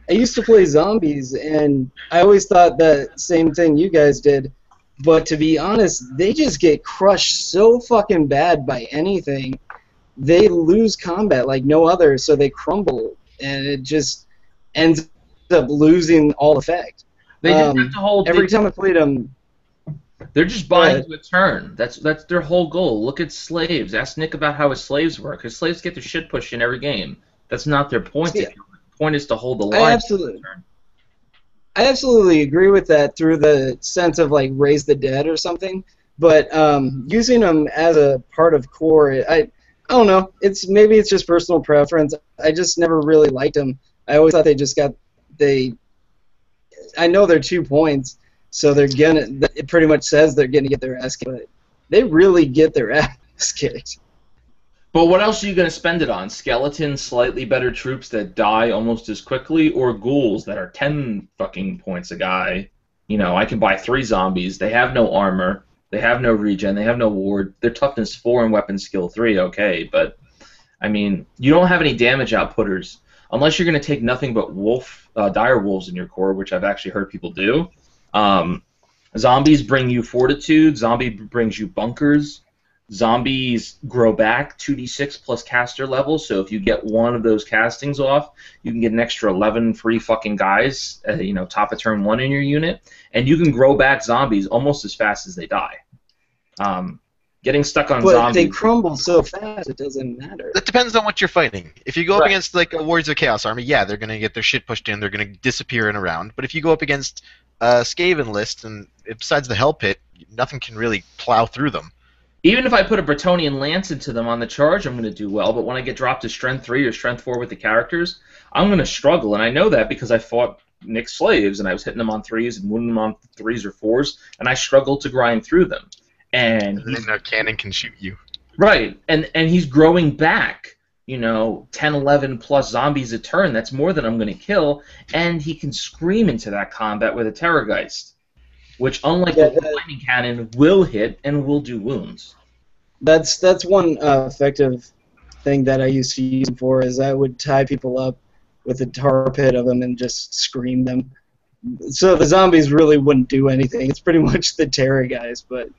used to play zombies, and I always thought that same thing you guys did. But to be honest, they just get crushed so fucking bad by anything. They lose combat like no other, so they crumble, and it just ends up losing all effect. They just have to hold. Every time I played them, They're just buying to a turn. That's their whole goal. Look at slaves. Ask Nick about how his slaves work. His slaves get their shit pushed in every game. That's not their point. Yeah. The point is to hold the line. I absolutely agree with that through the sense of like raise the dead or something. But using them as a part of core, I don't know. Maybe it's just personal preference. I just never really liked them. I always thought I know they're 2 points, so it pretty much says they're gonna get their ass kicked. But they really get their ass kicked. But what else are you going to spend it on? Skeletons, slightly better troops that die almost as quickly, or ghouls that are 10 fucking points a guy? You know, I can buy 3 zombies. They have no armor. They have no regen. They have no ward. Their toughness 4 and weapon skill 3, okay. But, I mean, you don't have any damage outputters. Unless you're going to take nothing but dire wolves in your core, which I've actually heard people do. Zombies bring you fortitude. Zombie brings you bunkers. Zombies grow back 2d6 plus caster level, so if you get one of those castings off, you can get an extra 11 free fucking guys, top of turn 1 in your unit, and you can grow back zombies almost as fast as they die. Getting stuck on But zombies... they crumble so fast, it doesn't matter. That depends on what you're fighting. If you go up against like a Warriors of Chaos army, yeah, they're going to get their shit pushed in, they're going to disappear in a round. But if you go up against a Skaven list, and besides the Hell Pit, nothing can really plow through them. Even if I put a Bretonnian Lance into them on the charge, I'm going to do well, but when I get dropped to Strength 3 or Strength 4 with the characters, I'm going to struggle, and I know that because I fought Nick's slaves, and I was hitting them on 3s and winning them on 3s or 4s, and I struggled to grind through them. And a cannon can shoot you. Right, and he's growing back, 10, 11 plus zombies a turn. That's more than I'm going to kill, and he can scream into that combat with a Terrorgeist, which, unlike the lightning cannon, will hit and will do wounds. That's one effective thing that I used to use him for, is I would tie people up with a tarpit of them and just scream them. So the zombies really wouldn't do anything. It's pretty much the terror guys, but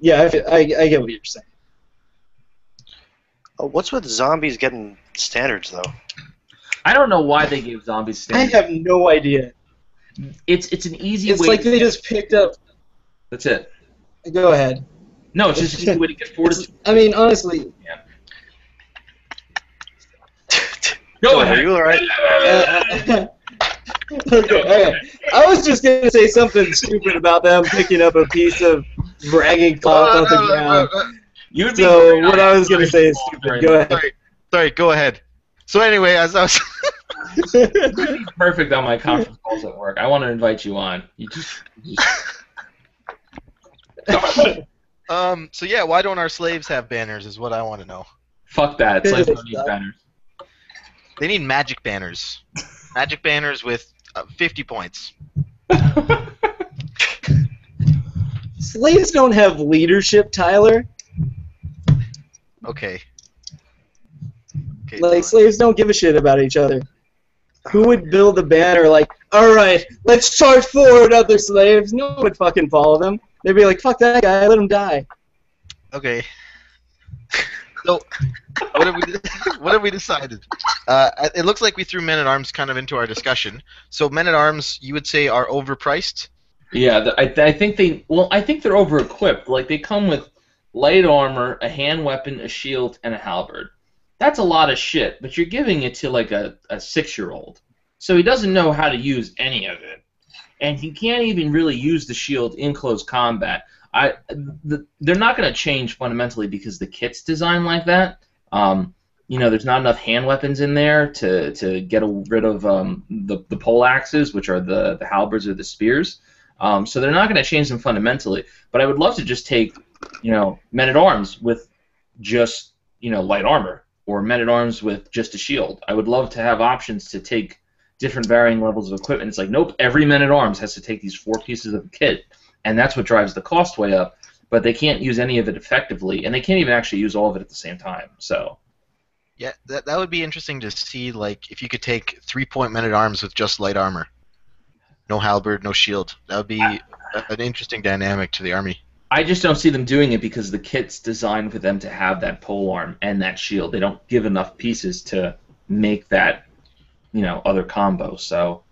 yeah, I get what you're saying. What's with zombies getting standards, though? I don't know why they gave zombies standards. I have no idea. It's an easy It's way. like they just picked up. That's it. Go ahead. No, it's just an easy way to get fortitude. I mean, honestly. Yeah. Go ahead. Are you all right? Okay. I was just gonna say something stupid about them picking up a piece of bragging cloth off the ground. So what I was gonna say is stupid. Go ahead. Sorry, go ahead. So anyway, as I was... Perfect on my conference calls at work. I want to invite you on. So yeah, why don't our slaves have banners is what I want to know. Fuck that. Slaves don't need banners. They need magic banners. Magic banners with 50 points. Slaves don't have leadership, Tyler. Okay. Like, slaves don't give a shit about each other. Who would build a banner like, alright, let's charge forward, other slaves? No one would fucking follow them. They'd be like, fuck that guy, let him die. Okay. So, what have we decided? It looks like we threw men-at-arms kind of into our discussion. So men-at-arms, you would say, are overpriced? Yeah, I think they're over-equipped. Like, they come with light armor, a hand weapon, a shield, and a halberd. That's a lot of shit, but you're giving it to like a 6-year-old. So he doesn't know how to use any of it. And he can't even really use the shield in close combat. They're not going to change fundamentally because the kit's designed like that. There's not enough hand weapons in there to get rid of the pole axes, which are the halberds or the spears. So they're not going to change them fundamentally. But I would love to just take, men-at-arms with just, light armor, or men-at-arms with just a shield. I would love to have options to take different varying levels of equipment. It's like, nope, every men-at-arms has to take these 4 pieces of kit, and that's what drives the cost way up, but they can't use any of it effectively, and they can't even actually use all of it at the same time. So, yeah, that would be interesting to see, like, if you could take 3-point men-at-arms with just light armor. No halberd, no shield. That would be an interesting dynamic to the army. I just don't see them doing it because the kit's designed for them to have that polearm and that shield. They don't give enough pieces to make that, other combo. So,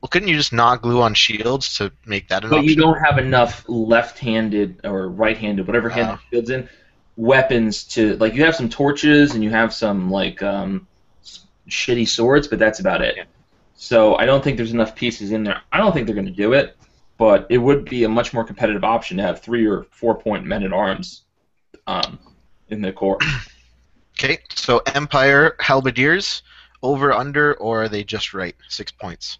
well, couldn't you just not glue on shields to make that an option? But you don't have enough left-handed or right-handed, whatever hand the shield's in, weapons to, like, you have some torches and you have some, like, shitty swords, but that's about it. So I don't think there's enough pieces in there. I don't think they're going to do it. But it would be a much more competitive option to have 3 or 4-point men-at-arms in the core. Okay, so Empire Halberdiers, over, under, or are they just right? 6 points.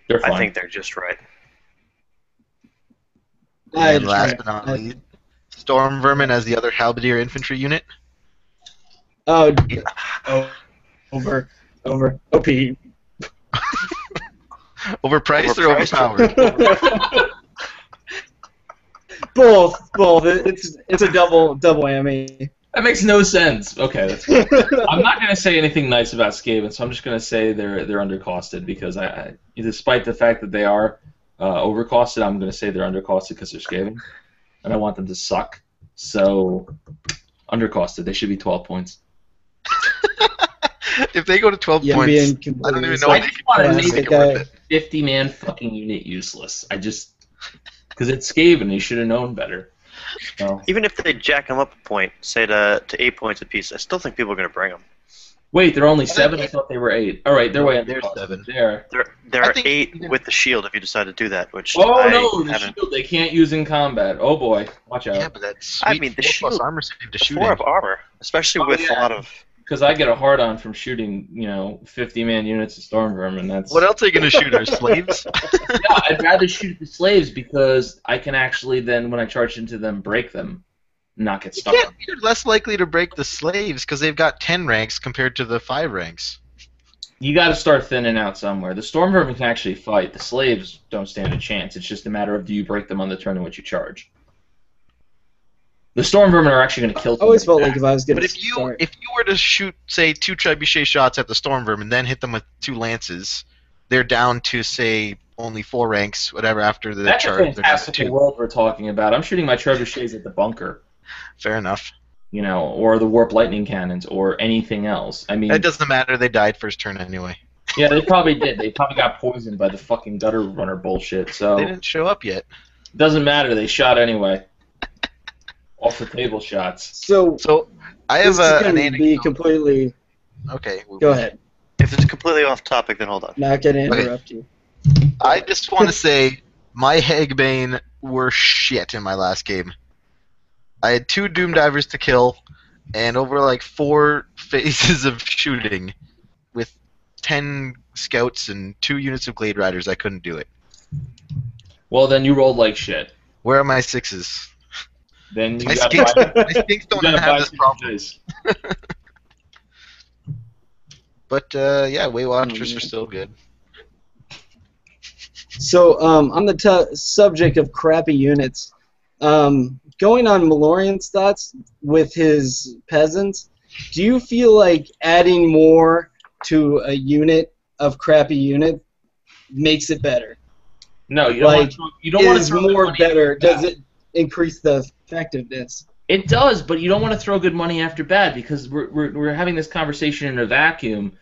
They're fine. I think they're just right. And last but not least, Storm Vermin as the other Halberdier infantry unit. Oh, over, OP. Overpriced or overpowered? Both. It's a double whammy. That makes no sense. Okay, that's fine. I'm not going to say anything nice about Skaven, so I'm just going to say they're undercosted because despite the fact that they are overcosted, I'm going to say they're undercosted because they're Skaven, and I want them to suck. So undercosted. They should be 12 points. If they go to 12 points, I don't even know I what they just want to make make it worth it. 50-man fucking unit useless. Because it's Skaven, they should have known better. So. Even if they jack them up a point, say to 8 points apiece, I still think people are going to bring them. Wait, they're only 7? I thought they were 8. All right, they're way under. They're 7. There are 8 with the shield if you decide to do that, which no, I the haven't. shield they can't use in combat. Oh boy, watch out. Yeah, but that's sweet. I mean, the 4+ shield, armor save to shoot 4 in. of armor, especially with a lot of. Because I get a hard on from shooting, 50-man units of Storm Vermin. That's What else are you going to shoot? Our slaves? yeah, I'd rather shoot the slaves because I can actually then, when I charge into them, break them, not get stuck. Yeah, you're less likely to break the slaves because they've got 10 ranks compared to the 5 ranks. You got to start thinning out somewhere. The Storm Vermin can actually fight. The slaves don't stand a chance. It's just a matter of do you break them on the turn in which you charge. The Storm Vermin are actually going to kill. I always felt like if I was going But to if you were to shoot, say, 2 trebuchet shots at the Storm Vermin, then hit them with 2 lances, they're down to, say, only 4 ranks, whatever, after the That's charge. a fantastical world we're talking about. I'm shooting my trebuchets at the bunker. Fair enough. Or the warp lightning cannons, or anything else. I mean, It doesn't matter. They died first turn anyway. yeah, they probably did. They probably got poisoned by the fucking gutter runner bullshit. So They didn't show up yet. doesn't matter. They shot anyway. Off the table shots. So I this have is going an to be anecdote. completely. Okay. Go ahead. If it's completely off topic, then hold on. Not going to interrupt you. I just want to say my Hagbane were shit in my last game. I had 2 Doom Divers to kill, and over like 4 phases of shooting, with 10 scouts and 2 units of Glade Riders, I couldn't do it. Well, then you rolled like shit. Where are my 6s? Then you My got skinks don't have this problem. But yeah, Way Watchers are still good. So on the subject of crappy units, going on Malorian's thoughts with his peasants, do you feel like adding more to a unit of crappy unit makes it better? No, you don't Like, want to. You don't want to is throw more money better? after Does bad. it increase the effectiveness? It does, but you don't want to throw good money after bad because we're having this conversation in a vacuum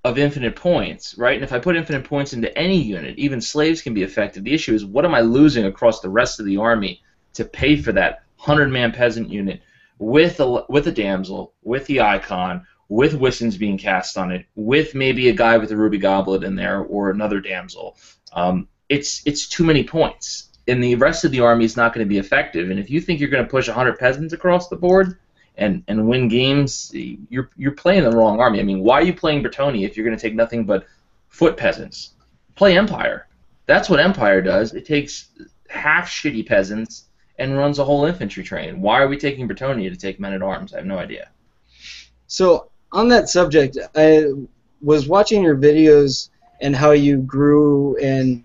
of infinite points, right? And if I put infinite points into any unit, even slaves can be effective. The issue is what am I losing across the rest of the army to pay for that 100-man peasant unit with a damsel, with the icon, with Wissons being cast on it, with maybe a guy with a ruby goblet in there or another damsel. It's too many points, and the rest of the army is not going to be effective. And if you think you're going to push 100 peasants across the board and win games, you're playing the wrong army. I mean, why are you playing Bretonnia if you're going to take nothing but foot peasants? Play Empire. That's what Empire does. It takes half shitty peasants and runs a whole infantry train. Why are we taking Bretonnia to take men-at-arms? I have no idea. So on that subject, I was watching your videos and how you grew and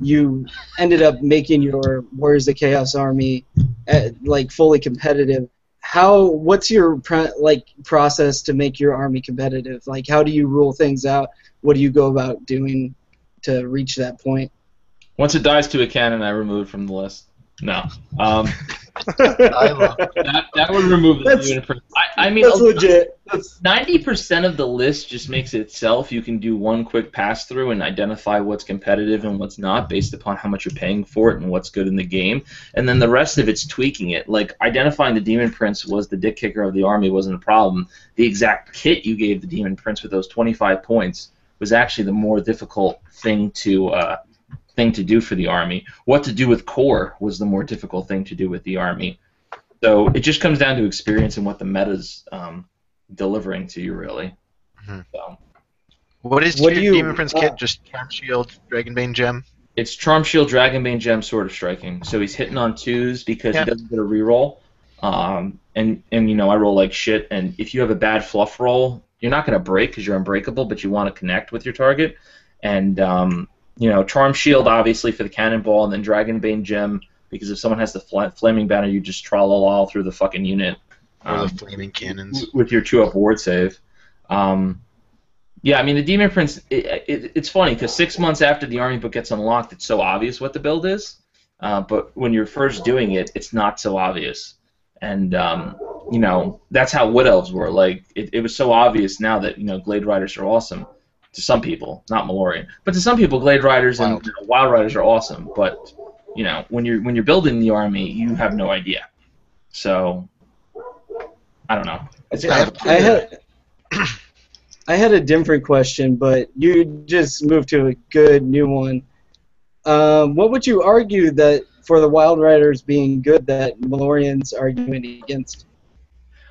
you ended up making your Warriors of Chaos army like fully competitive. What's your process to make your army competitive? Like, how do you rule things out? What do you go about doing to reach that point? Once it dies to a cannon, I remove it from the list. No. I love it. That would remove the unit. I mean, That's legit. 90% of the list just makes it itself. You can do one quick pass through and identify what's competitive and what's not based upon how much you're paying for it and what's good in the game. And then the rest of it's tweaking it. Like identifying the Demon Prince was the dick kicker of the army wasn't a problem. The exact kit you gave the Demon Prince with those 25 points was actually the more difficult thing to do for the army. What to do with core was the more difficult thing to do with the army. So it just comes down to experience and what the meta's delivering to you, really. Mm-hmm. So, What is What your do you- Demon Prince kit? Just Charm Shield, Dragonbane Gem? it's Charm Shield, Dragonbane Gem, Sword of Striking. So he's hitting on 2s because Yeah. he doesn't get a reroll, And you know, I roll like shit. And if you have a bad fluff roll, you're not going to break because you're unbreakable, but you want to connect with your target. And you know, Charm Shield obviously for the cannonball, and then Dragonbane Gem because if someone has the flaming banner, you just tra-la-la through the fucking unit. Or the flaming cannons. With your 2-up ward save. Yeah, I mean, the Demon Prince, it's funny, because 6 months after the army book gets unlocked, it's so obvious what the build is. But when you're first doing it, it's not so obvious. And, you know, that's how Wood Elves were. Like, it was so obvious now that, you know, Glade Riders are awesome. To some people, not Malorian. But to some people, Glade Riders and Wild Riders are awesome. But, you know, when you're building the army, you have no idea. So, I don't know. I had a different question, but you just moved to a good new one. What would you argue that for the Wild Riders being good that Malorian's arguing against?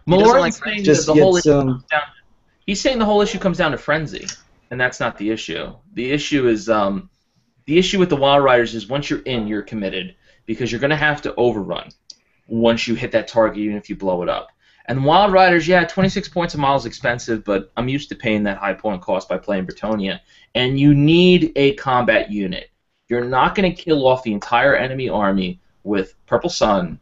Malorian's saying that the whole issue comes down. He's saying the whole issue comes down to frenzy, and that's not the issue. The issue is the issue with the Wild Riders is once you're in, you're committed because you're going to have to overrun once you hit that target, even if you blow it up. And Wild Riders, yeah, 26 points a mile is expensive, but I'm used to paying that high point cost by playing Bretonnia. And you need a combat unit. You're not going to kill off the entire enemy army with Purple Sun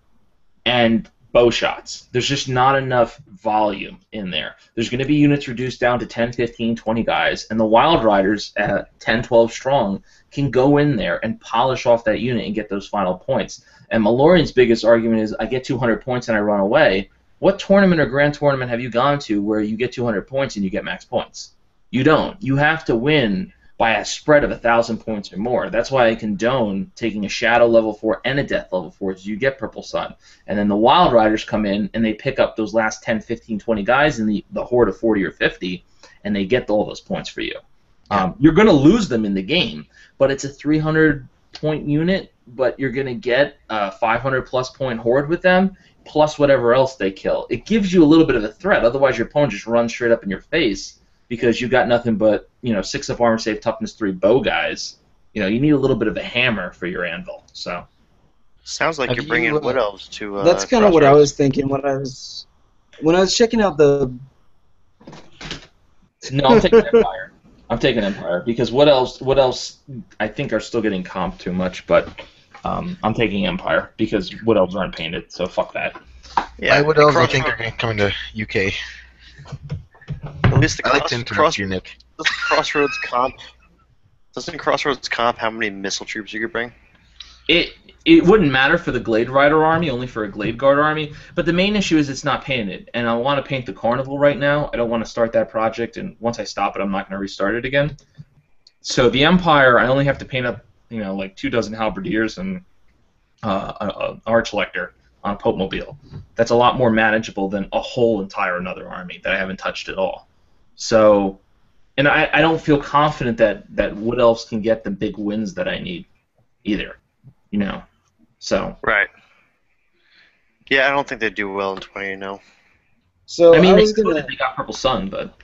and bow shots. There's just not enough volume in there. There's going to be units reduced down to 10, 15, 20 guys, and the Wild Riders at 10, 12 strong can go in there and polish off that unit and get those final points. And Malorian's biggest argument is, I get 200 points and I run away. What tournament or grand tournament have you gone to where you get 200 points and you get max points? You don't. You have to win by a spread of 1,000 points or more. That's why I condone taking a Shadow level 4 and a Death level 4 so you get Purple Sun. And then the Wild Riders come in and they pick up those last 10, 15, 20 guys in the horde of 40 or 50 and they get all those points for you. You're going to lose them in the game, but it's a 300-point unit, but you're going to get a 500-plus point horde with them, plus whatever else they kill. It gives you a little bit of a threat. Otherwise, your opponent just runs straight up in your face because you got nothing but 6-up armor save, toughness 3 bow guys. You need a little bit of a hammer for your anvil. So sounds like you're bringing Wood Elves to. That's kind of what I was thinking when I was checking out the. No, I'm taking Empire. I'm taking Empire because Wood Elves I think are still getting comped too much, but. I'm taking Empire because Wood Elves aren't painted, so fuck that. Yeah, Wood Elves I think are coming to UK. At least the I like to interrupt you, Nick. Doesn't Crossroads comp how many missile troops you could bring? It wouldn't matter for the Glade Rider army, only for a Glade Guard army, but the main issue is it's not painted, and I want to paint the Carnival right now. I don't want to start that project, and once I stop it, I'm not going to restart it again. So the Empire, I only have to paint up like 24 halberdiers and an arch lector on a Pope Mobile. That's a lot more manageable than a whole entire another army that I haven't touched at all. So, and I don't feel confident that Wood Elves can get the big wins that I need either. So. Right. Yeah, I don't think they do well in 20, no. So I mean, they got Purple Sun, but.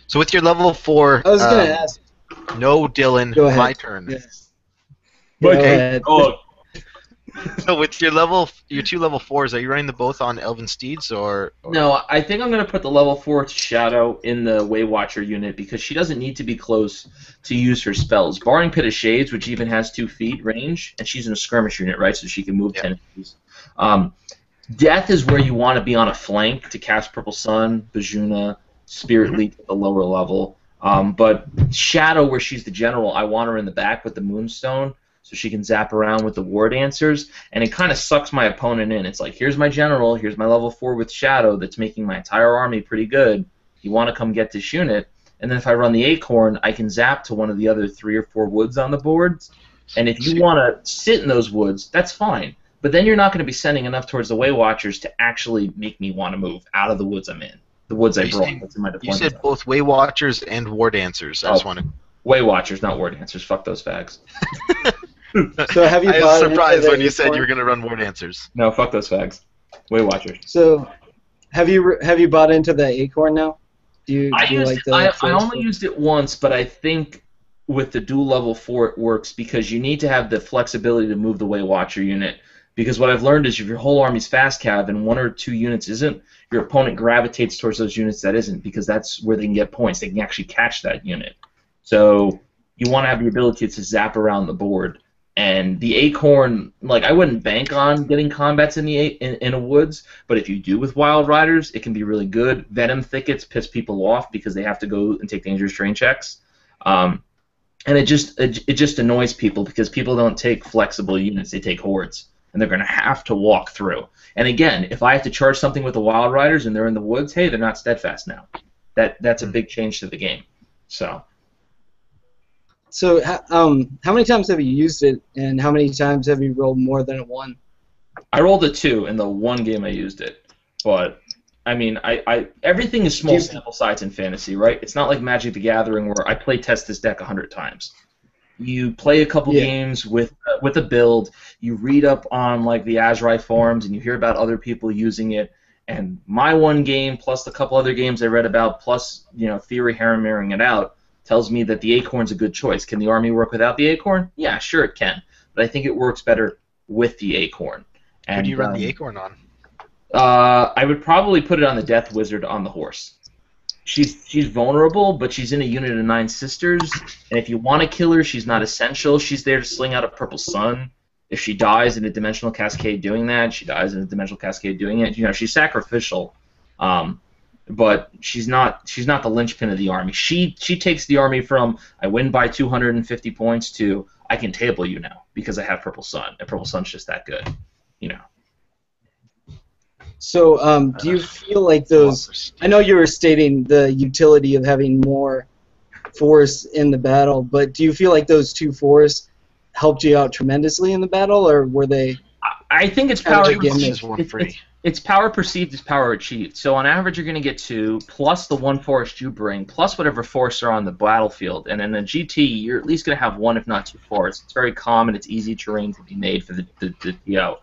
So with your level 4. I was going to ask. No, Dylan. Go ahead. My turn. Yes. Okay. Oh. So with your two level 4s, are you running them both on Elven Steeds or? No, I think I'm going to put the level 4 Shadow in the Waywatcher unit because she doesn't need to be close to use her spells. Barring Pit of Shades, which even has 2 feet range, and she's in a skirmish unit, right? So she can move 10 feet. Death is where you want to be on a flank to cast Purple Sun, Bajuna, Spirit Leap at the lower level. But Shadow, where she's the general, I want her in the back with the Moonstone so she can zap around with the War Dancers, and it kind of sucks my opponent in. It's like, here's my general, here's my level 4 with Shadow that's making my entire army pretty good. You want to come get this unit, and then if I run the Acorn, I can zap to one of the other 3 or 4 woods on the boards, and if you want to sit in those woods, that's fine. But then you're not going to be sending enough towards the Waywatchers to actually make me want to move out of the woods I'm in. The woods I brought. That's in my deployment. You said both Waywatchers and War Dancers. I just want to. Waywatchers, not War Dancers. Fuck those fags. So have you? I was surprised when you said you were going to run War Dancers. No, fuck those fags. Waywatchers. So, have you bought into the Acorn now? I only used it once, but I think with the dual level 4 it works because you need to have the flexibility to move the Waywatcher unit Because what I've learned is if your whole army's fast cav and 1 or 2 units isn't, your opponent gravitates towards those units that isn't, because that's where they can get points. They can actually catch that unit. So you want to have the ability to zap around the board. And the acorn, like, I wouldn't bank on getting combats in a woods, but if you do with wild riders, it can be really good. Venom thickets piss people off because they have to go and take dangerous terrain checks, and it just annoys people because people don't take flexible units; they take hordes, and they're going to have to walk through. And again, if I have to charge something with the wild riders and they're in the woods, hey, they're not steadfast now. That's a big change to the game. So, how many times have you used it, and how many times have you rolled more than a 1? I rolled a 2 in the 1 game I used it, but I mean, everything is small sample size in fantasy, right? It's not like Magic the Gathering where I play test this deck 100 times. You play a couple games with a build, you read up on like the Azrai forums, and you hear about other people using it. And my 1 game plus the couple other games I read about, plus theory hammering it out, tells me that the acorn's a good choice. Can the army work without the acorn? Yeah, sure it can. But I think it works better with the acorn. And, Who do you run the acorn on? I would probably put it on the Death Wizard on the horse. She's vulnerable, but she's in a unit of 9 sisters, and if you want to kill her, she's not essential. She's there to sling out a purple sun. If she dies in a dimensional cascade doing that, she dies in a dimensional cascade doing it. She's sacrificial. But she's not the linchpin of the army. She takes the army from I win by 250 points to I can table you now because I have Purple Sun, and Purple Sun's just that good, So, do you feel like those? I know you were stating the utility of having more force in the battle, but do you feel like those 2 force helped you out tremendously in the battle, or were they? I think it's power. It's power perceived is power achieved. So on average, you're going to get 2 plus the 1 forest you bring plus whatever forests are on the battlefield. And in a GT, you're at least going to have 1 if not 2 forests. It's very common. It's easy terrain to be made for the TO.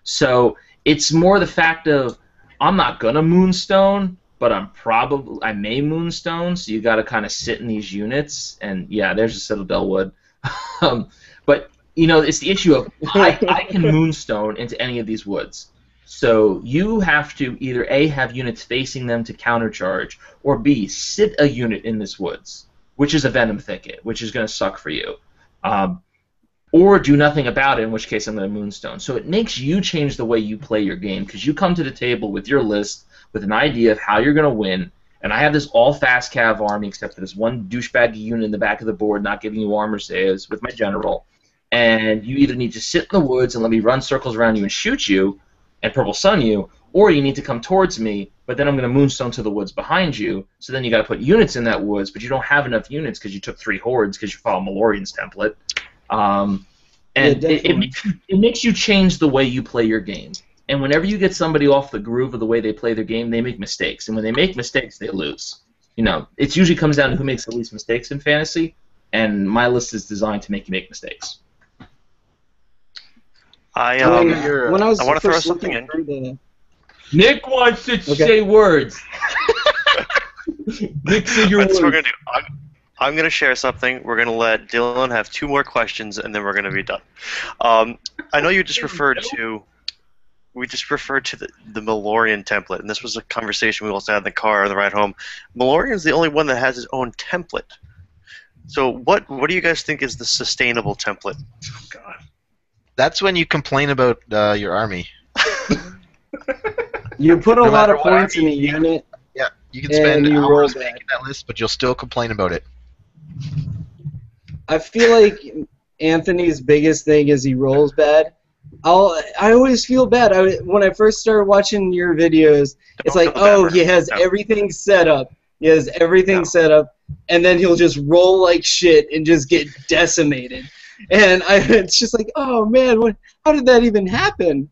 So it's more the fact of I'm not going to Moonstone, but I may Moonstone. So you got to kind of sit in these units. And yeah, there's a Citadel Wood. But it's the issue of I can Moonstone into any of these woods. So you have to either A, have units facing them to countercharge, or B, sit a unit in this woods, which is a Venom Thicket, which is going to suck for you. Or do nothing about it, in which case I'm going to Moonstone. So it makes you change the way you play your game, because you come to the table with your list with an idea of how you're going to win, and I have this all-fast cav army except for this one douchebag unit in the back of the board not giving you armor saves with my general, and you either need to sit in the woods and let me run circles around you and shoot you, and Purple Sun you, or you need to come towards me, but then I'm going to Moonstone to the woods behind you, so then you got to put units in that woods, but you don't have enough units because you took 3 hordes because you follow Malorian's template. It makes you change the way you play your game. And whenever you get somebody off the groove of the way they play their game, they make mistakes. And when they make mistakes, they lose. It usually comes down to who makes the least mistakes in fantasy, and my list is designed to make you make mistakes. I want to throw something in. Nick wants to say words. Nick, say your words. That's what we're going to do. I'm going to share something. We're going to let Dylan have 2 more questions, and then we're going to be done. I know you just referred to... We just referred to the Malorian template, and this was a conversation we also had in the car on the ride home. Malorian's the only one that has his own template. So what do you guys think is the sustainable template? Oh, God. That's when you complain about your army. You put a lot of points in a unit. Yeah, you can spend hours making that list, but you'll still complain about it. I feel like Anthony's biggest thing is he rolls bad. I always feel bad. When I first started watching your videos, it's like, oh, he has everything set up. He has everything set up, and then he'll just roll like shit and just get decimated. And it's just like, oh man, how did that even happen?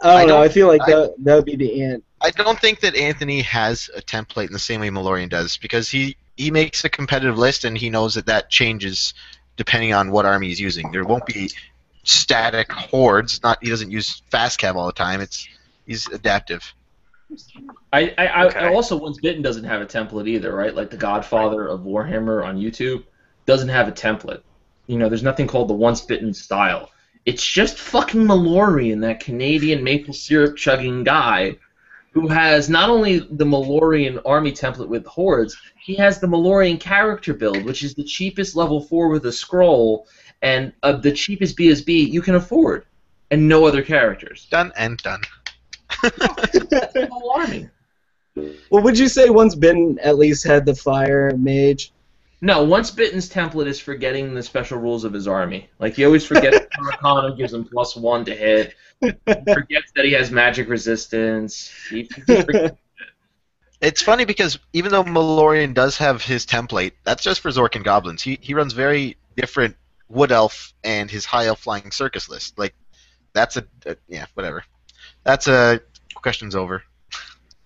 I don't know. I feel like that would be the end. I don't think that Anthony has a template in the same way Malorian does, because he makes a competitive list and he knows that changes depending on what army he's using. There won't be static hordes. He doesn't use fast cav all the time. He's adaptive. I also, Once Bitten doesn't have a template either, right? Like the Godfather of Warhammer on YouTube doesn't have a template. There's nothing called the Once Bitten style. It's just fucking Malorian, that Canadian maple syrup chugging guy, who has not only the Malorian army template with hordes, he has the Malorian character build, which is the cheapest level 4 with a scroll, and the cheapest BSB you can afford, and no other characters. Done and done. The whole army. Well, would you say once Bitten at least had the fire mage? No, Once Bitten's template is forgetting the special rules of his army. Like, he always forgets Arcana gives him +1 to hit. He forgets that he has magic resistance. He forgets. It's funny because even though Malorian does have his template, that's just for Zork and Goblins. He runs very different Wood Elf and his High Elf Flying Circus list. Like, that's yeah, whatever. That's a question's over.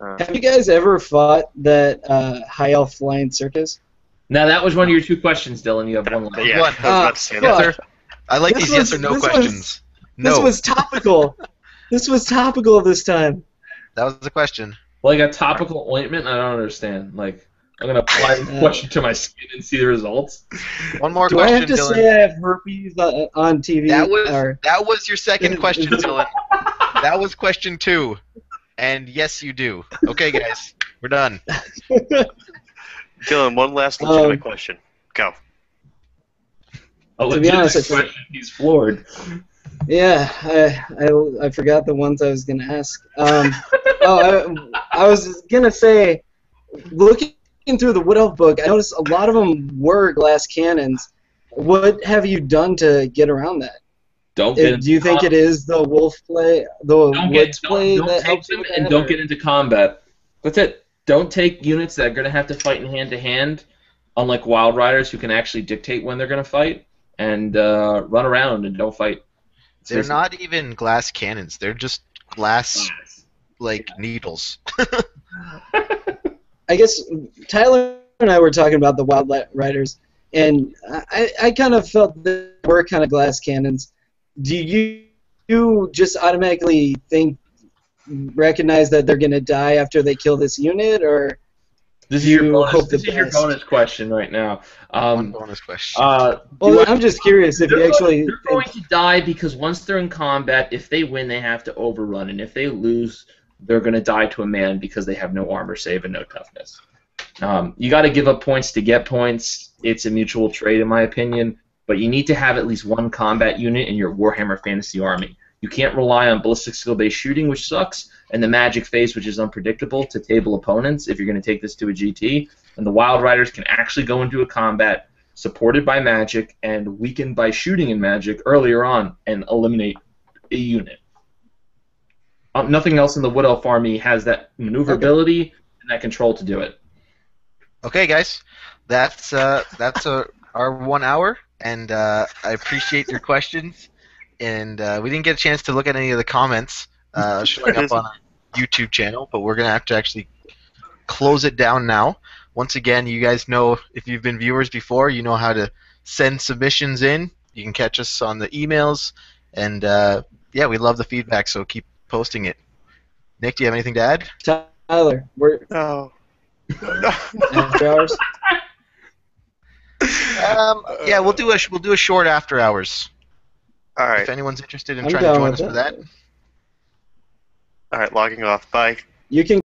Have you guys ever fought that High Elf Flying Circus? Now, that was one of your 2 questions, Dylan. You have one left. Yeah, I was about to say fuck. that. I like This these yes or no was- questions. This No, was topical. This was topical this time. that was the question. Like a topical ointment? I don't understand. Like, I'm going to apply the question to my skin and see the results? One more Do I question, have to Dylan. say I have herpes on TV? That was your second question, Dylan. That was question 2. And yes, you do. Okay, guys, we're done. Dylan, one last legitimate question. Go. A To be honest, legitimate question. He's floored. Yeah, I forgot the ones I was gonna ask. I was gonna say, looking through the Wood Elf book, I noticed a lot of them were glass cannons. What have you done to get around that? Don't get Do you think it is the wolf play, woods play don't that take helps them with and that, don't or- get into combat. That's it. Don't take units that are going to have to fight in hand-to-hand, unlike Wild Riders who can actually dictate when they're going to fight, and run around and don't fight. They're not even glass cannons. They're just glass, like, needles. I guess Tyler and I were talking about the Wild Riders, and I kind of felt that they were kind of glass cannons. Do you just automatically recognize that they're going to die after they kill this unit, or This is you your hope bonus. This the is your best? bonus question right now. One bonus question. Well, I'm just curious if you actually They're going to die because once they're in combat, if they win, they have to overrun, and if they lose, they're going to die to a man because they have no armor save and no toughness. You got to give up points to get points. It's a mutual trade, in my opinion. But you need to have at least one combat unit in your Warhammer Fantasy army. You can't rely on ballistic skill-based shooting, which sucks, and the magic phase, which is unpredictable, to table opponents if you're going to take this to a GT. And the Wild Riders can actually go into a combat supported by magic and weakened by shooting and magic earlier on and eliminate a unit. Nothing else in the Wood Elf army has that maneuverability and that control to do it. Okay, guys, that's our 1 hour, and I appreciate your questions. And we didn't get a chance to look at any of the comments showing up on our YouTube channel, but we're gonna have to actually close it down now. Once again, you guys know, if you've been viewers before, you know how to send submissions in. You can catch us on the emails, and yeah, we love the feedback, so keep posting it. Nick, do you have anything to add? Tyler, we're No. after hours. Yeah, we'll do a short after hours. All right. If anyone's interested in I'm trying to down join with us for that. that. All right. Logging off. Bye. You can